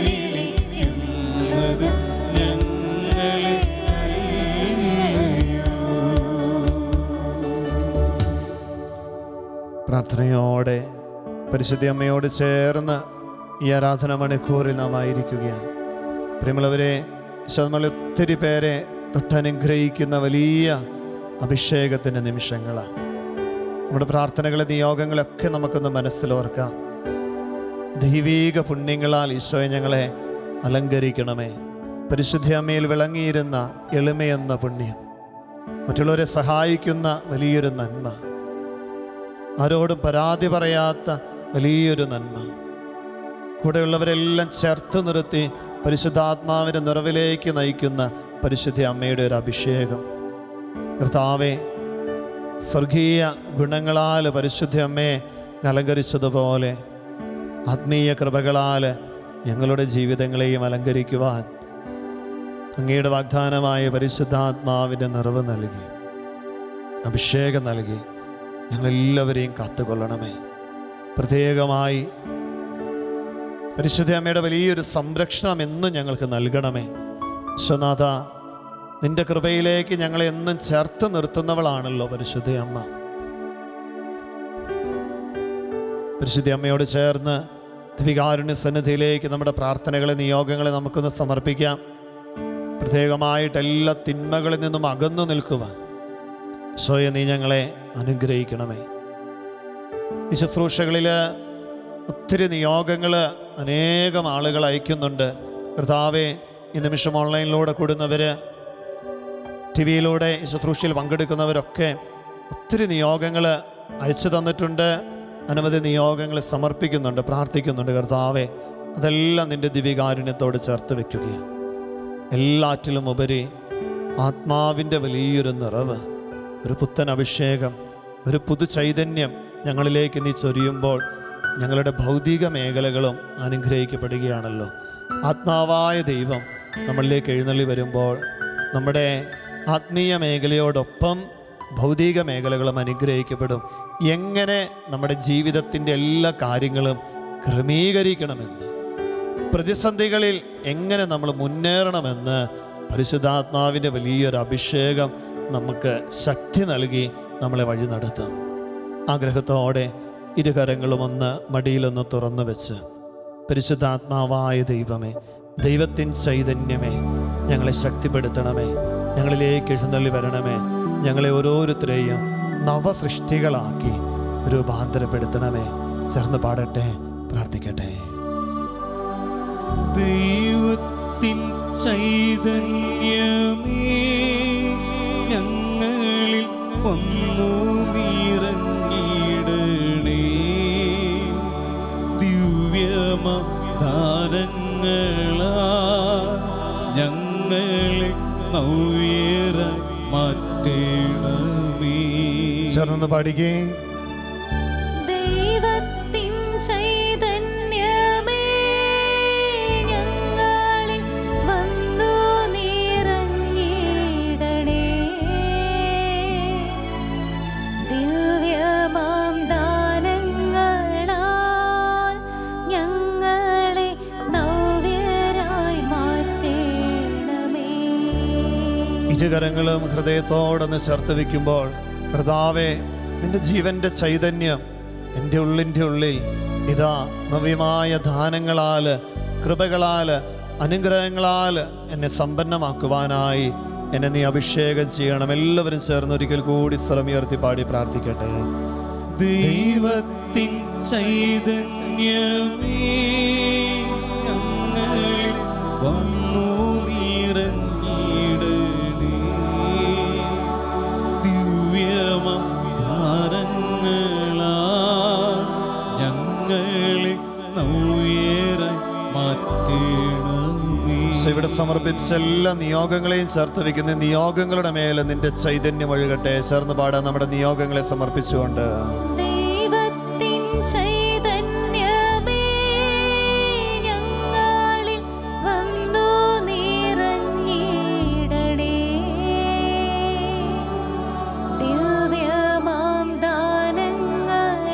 വിളിക്കുന്നത് ഞങ്ങളെ അല്ലയോ. പ്രാർത്ഥനയോടെ പരിശുദ്ധ അമ്മയോട് ചേർന്ന് ഈ ആരാധന മണിക്കൂറിൽ നാം ആയിരിക്കുകയാണ്. പ്രിയമുള്ളവരെ, നമ്മൾ ഒത്തിരി പേരെ തൊട്ടനുഗ്രഹിക്കുന്ന വലിയ അഭിഷേകത്തിൻ്റെ നിമിഷങ്ങളാണ്. നമ്മുടെ പ്രാർത്ഥനകളെ നിയോഗങ്ങളൊക്കെ നമുക്കൊന്ന് മനസ്സിലോർക്കാം. ദൈവീക പുണ്യങ്ങളാൽ ഈശോയെ ഞങ്ങളെ അലങ്കരിക്കണമേ. പരിശുദ്ധ അമ്മയിൽ വിളങ്ങിയിരുന്ന എളിമയെന്ന പുണ്യം, മറ്റുള്ളവരെ സഹായിക്കുന്ന വലിയൊരു നന്മ, ആരോടും പരാതി പറയാത്ത വലിയൊരു നന്മ, കൂടെയുള്ളവരെല്ലാം ചേർത്ത് നിർത്തി പരിശുദ്ധാത്മാവിൻ്റെ നിറവിലേക്ക് നയിക്കുന്ന പരിശുദ്ധ അമ്മയുടെ ഒരു അഭിഷേകം. കർത്താവേ, സ്വർഗീയ ഗുണങ്ങളാൽ പരിശുദ്ധ അമ്മയെ അലങ്കരിച്ചതുപോലെ ആത്മീയ കൃപകളാൽ ഞങ്ങളുടെ ജീവിതങ്ങളെയും അലങ്കരിക്കുവാൻ അങ്ങയുടെ വാഗ്ദാനമായ പരിശുദ്ധാത്മാവിൻ്റെ നിറവ് നൽകി, അഭിഷേകം നൽകി ഞങ്ങളെല്ലാവരെയും കാത്തുകൊള്ളണമേ. പ്രത്യേകമായി പരിശുദ്ധ അമ്മയുടെ വലിയൊരു സംരക്ഷണം എന്നും ഞങ്ങൾക്ക് നൽകണമേ. വിശ്വനാഥ, നിന്റെ കൃപയിലേക്ക് ഞങ്ങളെ എന്നും ചേർത്ത് നിർത്തുന്നവളാണല്ലോ പരിശുദ്ധ അമ്മ. പരിശുദ്ധ അമ്മയോട് ചേർന്ന് ദിവികാരുണ്യ സന്നിധിയിലേക്ക് നമ്മുടെ പ്രാർത്ഥനകളെ നിയോഗങ്ങളെ നമുക്കൊന്ന് സമർപ്പിക്കാം. പ്രത്യേകമായിട്ട് എല്ലാ തിന്മകളിൽ നിന്നും അകന്നു നിൽക്കുവാൻ ഈശോയെ നീ ഞങ്ങളെ അനുഗ്രഹിക്കണമേ. ഈ ശുശ്രൂഷകളിൽ ഒത്തിരി നിയോഗങ്ങൾ അനേകം ആളുകൾ അയക്കുന്നുണ്ട്. കർത്താവേ, ഈ നിമിഷം ഓൺലൈനിലൂടെ കൂടുന്നവർ, ടി വിയിലൂടെ ഈ ശുശ്രൂഷയിൽ പങ്കെടുക്കുന്നവരൊക്കെ ഒത്തിരി നിയോഗങ്ങൾ അയച്ചു തന്നിട്ടുണ്ട്. അനവധി നിയോഗങ്ങൾ സമർപ്പിക്കുന്നുണ്ട്, പ്രാർത്ഥിക്കുന്നുണ്ട്. കർത്താവേ, അതെല്ലാം നിൻ്റെ ദിവികാരുണ്യത്തോട് ചേർത്ത് വയ്ക്കുകയാണ്. എല്ലാറ്റിലും ഉപരി ആത്മാവിൻ്റെ വലിയൊരു നിറവ്, ഒരു പുത്തൻ അഭിഷേകം, ഒരു പുതു ചൈതന്യം ഞങ്ങളിലേക്ക് നീ ചൊരിയുമ്പോൾ ഞങ്ങളുടെ ഭൗതിക മേഖലകളും അനുഗ്രഹിക്കപ്പെടുകയാണല്ലോ. ആത്മാവായ ദൈവം നമ്മളിലേക്ക് എഴുന്നള്ളി വരുമ്പോൾ നമ്മുടെ ആത്മീയ മേഖലയോടൊപ്പം ഭൗതിക മേഖലകളും അനുഗ്രഹിക്കപ്പെടും. എങ്ങനെ നമ്മുടെ ജീവിതത്തിൻ്റെ എല്ലാ കാര്യങ്ങളും ക്രമീകരിക്കണമെന്ന്, പ്രതിസന്ധികളിൽ എങ്ങനെ നമ്മൾ മുന്നേറണമെന്ന് പരിശുദ്ധാത്മാവിൻ്റെ വലിയൊരു അഭിഷേകം നമുക്ക് ശക്തി നൽകി നമ്മളെ വഴി നടത്തും. ആഗ്രഹത്തോടെ ഇരുകരങ്ങളും ഒന്ന് മടിയിലൊന്ന് തുറന്നു വെച്ച്, പരിശുദ്ധാത്മാവായ ദൈവമേ, ദൈവത്തിൻ ചൈതന്യമേ, ഞങ്ങളെ ശക്തിപ്പെടുത്തണമേ, ഞങ്ങളിലേക്ക് എഴുന്നള്ളി വരണമേ, ഞങ്ങളെ ഓരോരുത്തരെയും നവസൃഷ്ടികളാക്കി രൂപാന്തരപ്പെടുത്തണമേ. ചേർന്ന് പാടട്ടെ, പ്രാർത്ഥിക്കട്ടെ. ദൈവത്തിൻ ചൈതന്യമേ, ഞങ്ങളിൽ വന്നു നിറഞ്ഞിടണേ. ദിവ്യമദാനങ്ങളാ ഞങ്ങളെ നവ്യര മാറ്റണമേ. ചേർന്ന് പാടിക്കേ. ദൈവത്തിൻ ചൈതന്യമേ, ഞങ്ങളിൽ വന്നു നിറഞ്ഞിടണേ. ദിവ്യമാം ദാനങ്ങളാൽ ഞങ്ങളെ നവ്യരായി മാറ്റണമേ. ഇരുകരങ്ങളും ഹൃദയത്തോടൊന്ന് ചേർത്ത് വയ്ക്കുമ്പോൾ, കർത്താവേ, നിന്റെ ജീവന്റെ ചൈതന്യം എൻ്റെ ഉള്ളിൻ്റെ ഉള്ളിൽ ഇതാ നവ്യമായ ദാനങ്ങളാൽ, കൃപകളാൽ, അനുഗ്രഹങ്ങളാൽ എന്നെ സമ്പന്നമാക്കുവാനായി എന്നെ നീ അഭിഷേകം ചെയ്യണം. എല്ലാവരും ചേർന്ന് ഒരിക്കൽ കൂടി സ്വരമുയർത്തി പാടി പ്രാർത്ഥിക്കട്ടെ. ദൈവത്തിൻ ചൈതന്യമേ ഞങ്ങളിൽ വന്നു നിറഞ്ഞിടണേ. ദിവ്യമം താരങ്ങളാൽ ഞങ്ങളെ നവ്യരായി മാറ്റണമേ. ഇവിടെ സമർപ്പിച്ച എല്ലാ നിയോഗങ്ങളെയും ചേർത്ത് വയ്ക്കുന്ന നിയോഗങ്ങളുടെ മേലെ നിന്റെ ചൈതന്യം ഒഴുകട്ടെ. ചേർന്ന് പാടാൻ നമ്മുടെ നിയോഗങ്ങളെ സമർപ്പിച്ചുകൊണ്ട്. ദൈവത്തിൻ ചൈതന്യമേ ഞങ്ങളിൽ വന്നു നിറഞ്ഞിടണേ. ദിവ്യമാം ദാനങ്ങളാൽ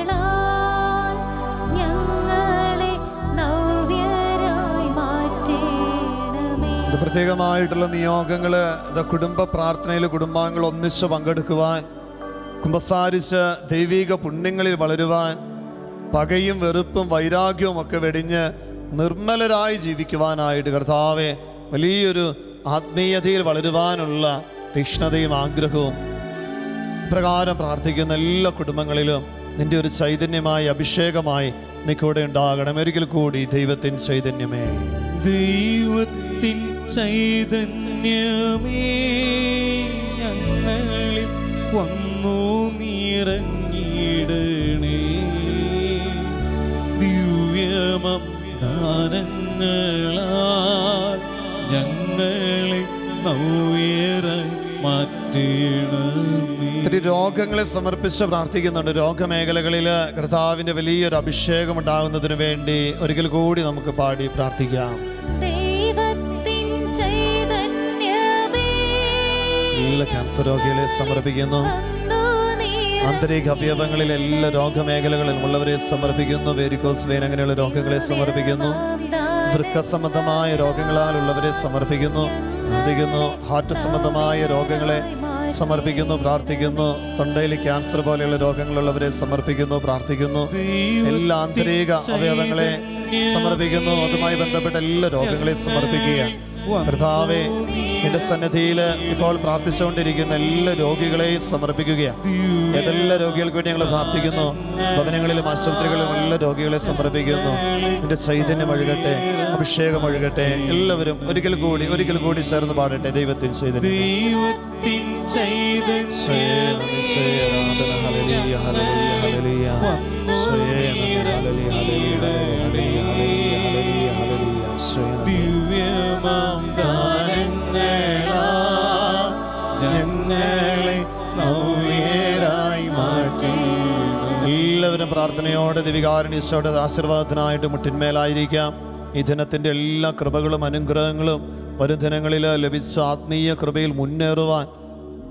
ഞങ്ങളെ നവ്യരായി മാറ്റണമേ. ഇത് പ്രത്യേകമായിട്ടുള്ള നിയോഗങ്ങള് കുടുംബ പ്രാർത്ഥനയിൽ കുടുംബാംഗങ്ങൾ ഒന്നിച്ച് പങ്കെടുക്കുവാൻ, കുമ്പസാരിച്ച് ദൈവിക പുണ്യങ്ങളിൽ വളരുവാൻ, പകയും വെറുപ്പും വൈരാഗ്യവും ഒക്കെ വെടിഞ്ഞ് നിർമ്മലരായി ജീവിക്കുവാനായിട്ട് കർത്താവെ വലിയൊരു ആത്മീയതയിൽ വളരുവാനുള്ള തീക്ഷ്ണതയും ആഗ്രഹവും പ്രകാരം പ്രാർത്ഥിക്കുന്ന എല്ലാ കുടുംബങ്ങളിലും നിന്റെ ഒരു ചൈതന്യമായി അഭിഷേകമായി നീ കൂടെ ഉണ്ടാകണം. ഒരിക്കൽ കൂടി ദൈവത്തിൻ ചൈതന്യമേ. ദൈവത്തിൻ ചൈതന്യമേ ഞങ്ങളിൽ വന്നു നിറഞ്ഞിടണേ. ദിവ്യമം ദാനങ്ങളാൽ ഞങ്ങളെ നവ്യരായി മാറ്റണമേ. ഒത്തിരി രോഗങ്ങളെ സമർപ്പിച്ച് പ്രാർത്ഥിക്കുന്നുണ്ട്. രോഗമേഖലകളിൽ കർത്താവിൻ്റെ വലിയൊരു അഭിഷേകം ഉണ്ടാകുന്നതിന് വേണ്ടി ഒരിക്കൽ കൂടി നമുക്ക് പാടി പ്രാർത്ഥിക്കാം. ദൈവത്തിൻ ചൈതന്യമേ എല്ലാ ക്യാൻസർ രോഗികളെ സമർപ്പിക്കുന്നു. ആന്തരിക അവയവങ്ങളിൽ എല്ലാ രോഗമേഖലകളിലും ഉള്ളവരെ സമർപ്പിക്കുന്നു. വെരിക്കോസ് വെയിൻ അങ്ങനെയുള്ള രോഗങ്ങളെ സമർപ്പിക്കുന്നു. വൃക്ക സംബന്ധമായ രോഗങ്ങളാലുള്ളവരെ സമർപ്പിക്കുന്നു, പ്രാർത്ഥിക്കുന്നു. ഹാർട്ട് സംബന്ധമായ രോഗങ്ങളെ സമർപ്പിക്കുന്നു, പ്രാർത്ഥിക്കുന്നു. തൊണ്ടയിൽ ക്യാൻസർ പോലെയുള്ള രോഗങ്ങളുള്ളവരെ സമർപ്പിക്കുന്നു, പ്രാർത്ഥിക്കുന്നു. എല്ലാ ആന്തരിക അവയവങ്ങളെ സമർപ്പിക്കുന്നു. അതുമായി ബന്ധപ്പെട്ട എല്ലാ രോഗങ്ങളെയും സമർപ്പിക്കുക. കർത്താവേ, നിന്റെ സന്നിധിയിൽ ഇപ്പോൾ പ്രാർത്ഥിച്ചുകൊണ്ടിരിക്കുന്ന എല്ലാ രോഗികളെയും സമർപ്പിക്കുകയാണ്. ഏതെല്ലാം രോഗികൾക്ക് വേണ്ടി ഞങ്ങൾ പ്രാർത്ഥിക്കുന്നു. ഭവനങ്ങളിലും ആശുപത്രികളിലും എല്ലാ രോഗികളെ സമർപ്പിക്കുന്നു. നിന്റെ ചൈതന്യം ഒഴുകട്ടെ, അഭിഷേകം ഒഴുകട്ടെ. എല്ലാവരും ഒരിക്കൽ കൂടി ചേർന്ന് പാടട്ടെ. ദൈവത്തിൻ ചൈതന്യം. ദൈവത്തിൻ ദിവ്യമാം ദാനങ്ങളാൽ ഞങ്ങളെ നവ്യരായി മാറ്റണമേ. എല്ലാവരും പ്രാർത്ഥനയോടെ ദിവികാരുണ്യത്തോടെ ആശീർവാദത്തിനായിട്ട് മുട്ടിന്മേലായിരിക്കാം. ഈ ദിനത്തിൻ്റെ എല്ലാ കൃപകളും അനുഗ്രഹങ്ങളും വരും ദിനങ്ങളിൽ ലഭിച്ച ആത്മീയ കൃപയിൽ മുന്നേറുവാൻ,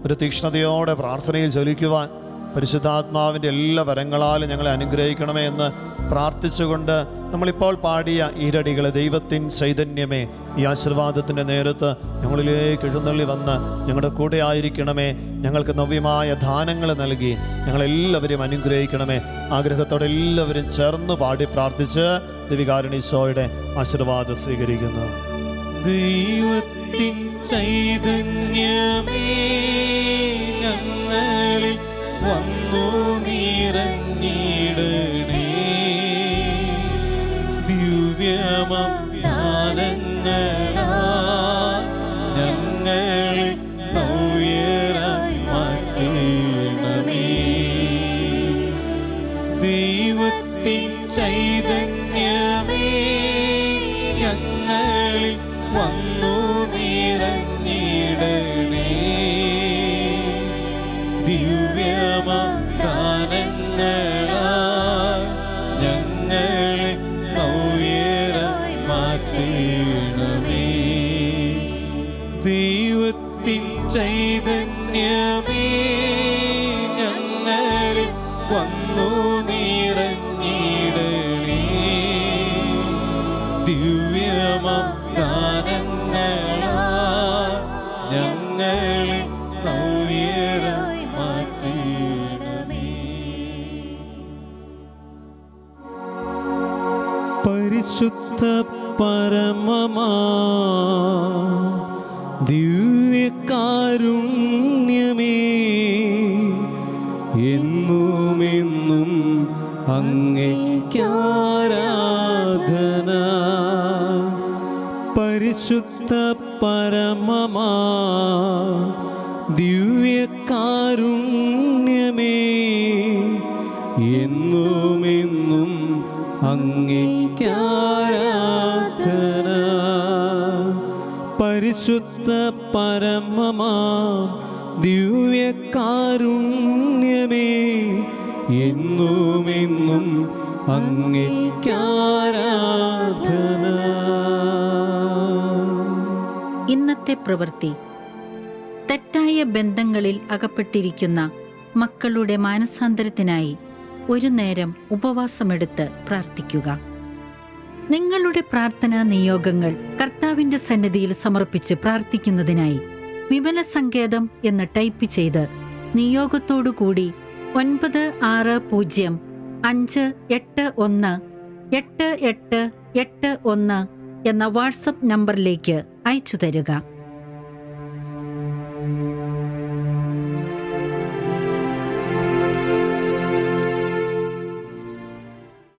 ഒരു തീക്ഷ്ണതയോടെ പ്രാർത്ഥനയിൽ ജ്വലിക്കുവാൻ പരിശുദ്ധാത്മാവിൻ്റെ എല്ലാ വരങ്ങളാലും ഞങ്ങളെ അനുഗ്രഹിക്കണമേ എന്ന് പ്രാർത്ഥിച്ചുകൊണ്ട് നമ്മളിപ്പോൾ പാടിയ ഈരടികൾ ദൈവത്തിൻ ചൈതന്യമേ, ഈ ആശീർവാദത്തിൻ്റെ നേരത്ത് ഞങ്ങളിലേക്ക് എഴുന്നള്ളി വന്ന് ഞങ്ങളുടെ കൂടെ ആയിരിക്കണമേ. ഞങ്ങൾക്ക് നവ്യമായ ദാനങ്ങൾ നൽകി ഞങ്ങളെല്ലാവരെയും അനുഗ്രഹിക്കണമേ. ആഗ്രഹത്തോടെ എല്ലാവരും ചേർന്ന് പാടി പ്രാർത്ഥിച്ച് ദിവികാരുണ്യത്തോടെ ആശീർവാദം സ്വീകരിക്കുന്നു. ദൈവത്തിൻ ചൈതന്യമേ ഞങ്ങളിൽ വന്നു നിറഞ്ഞിടണേ. ദിവ്യമം ദാനങ്ങളാൽ ഞങ്ങളെ നവ്യരായി മാറ്റണമേ. ദൈവത്തിൻ ചൈതന്യമേ ഞങ്ങളിൽ വന്നു നിറഞ്ഞിടണേ. ദിവ്യമം ദാനങ്ങളാൽ ഞങ്ങളെ നവ്യരായി മാറ്റണമേ. ദൈവത്തിൻ ചൈതന്യമേ ഞങ്ങളിൽ വന്നു നിറഞ്ഞിടണേ. ദിവ്യമം ദാനങ്ങളാൽ ഞങ്ങളെ നവ്യരായി മാറ്റണമേ. പരിശുദ്ധ പരമമാ ദിവ്യ ദിവ്യകാരുണ്യമേ, എന്നുമെന്നും അങ്ങേയ്ക്കാരാധന. പരിശുദ്ധ പരമമാ ദിവ്യകാരുണ്യമേ, എന്നുമെന്നും അങ്ങേയ്ക്കാരാധന. പരിശുദ്ധ പരമമാ ദിവ്യകാരുണ്യമേ, എന്നുമെന്നും അങ്ങേയ്ക്കാരാധന. ഇന്നത്തെ പ്രവൃത്തി: തെറ്റായ ബന്ധങ്ങളിൽ അകപ്പെട്ടിരിക്കുന്ന മക്കളുടെ മാനസാന്തരത്തിനായി ഒരു നേരം ഉപവാസമെടുത്ത് പ്രാർത്ഥിക്കുക. നിങ്ങളുടെ പ്രാർത്ഥനാ നിയോഗങ്ങൾ കർത്താവിന്റെ സന്നിധിയിൽ സമർപ്പിച്ച് പ്രാർത്ഥിക്കുന്നതിനായി വിമല സങ്കേതം എന്ന് ടൈപ്പ് ചെയ്ത് നിയോഗത്തോടുകൂടി 9605818881 എന്ന വാട്സപ്പ് നമ്പറിലേക്ക് അയച്ചു തരിക.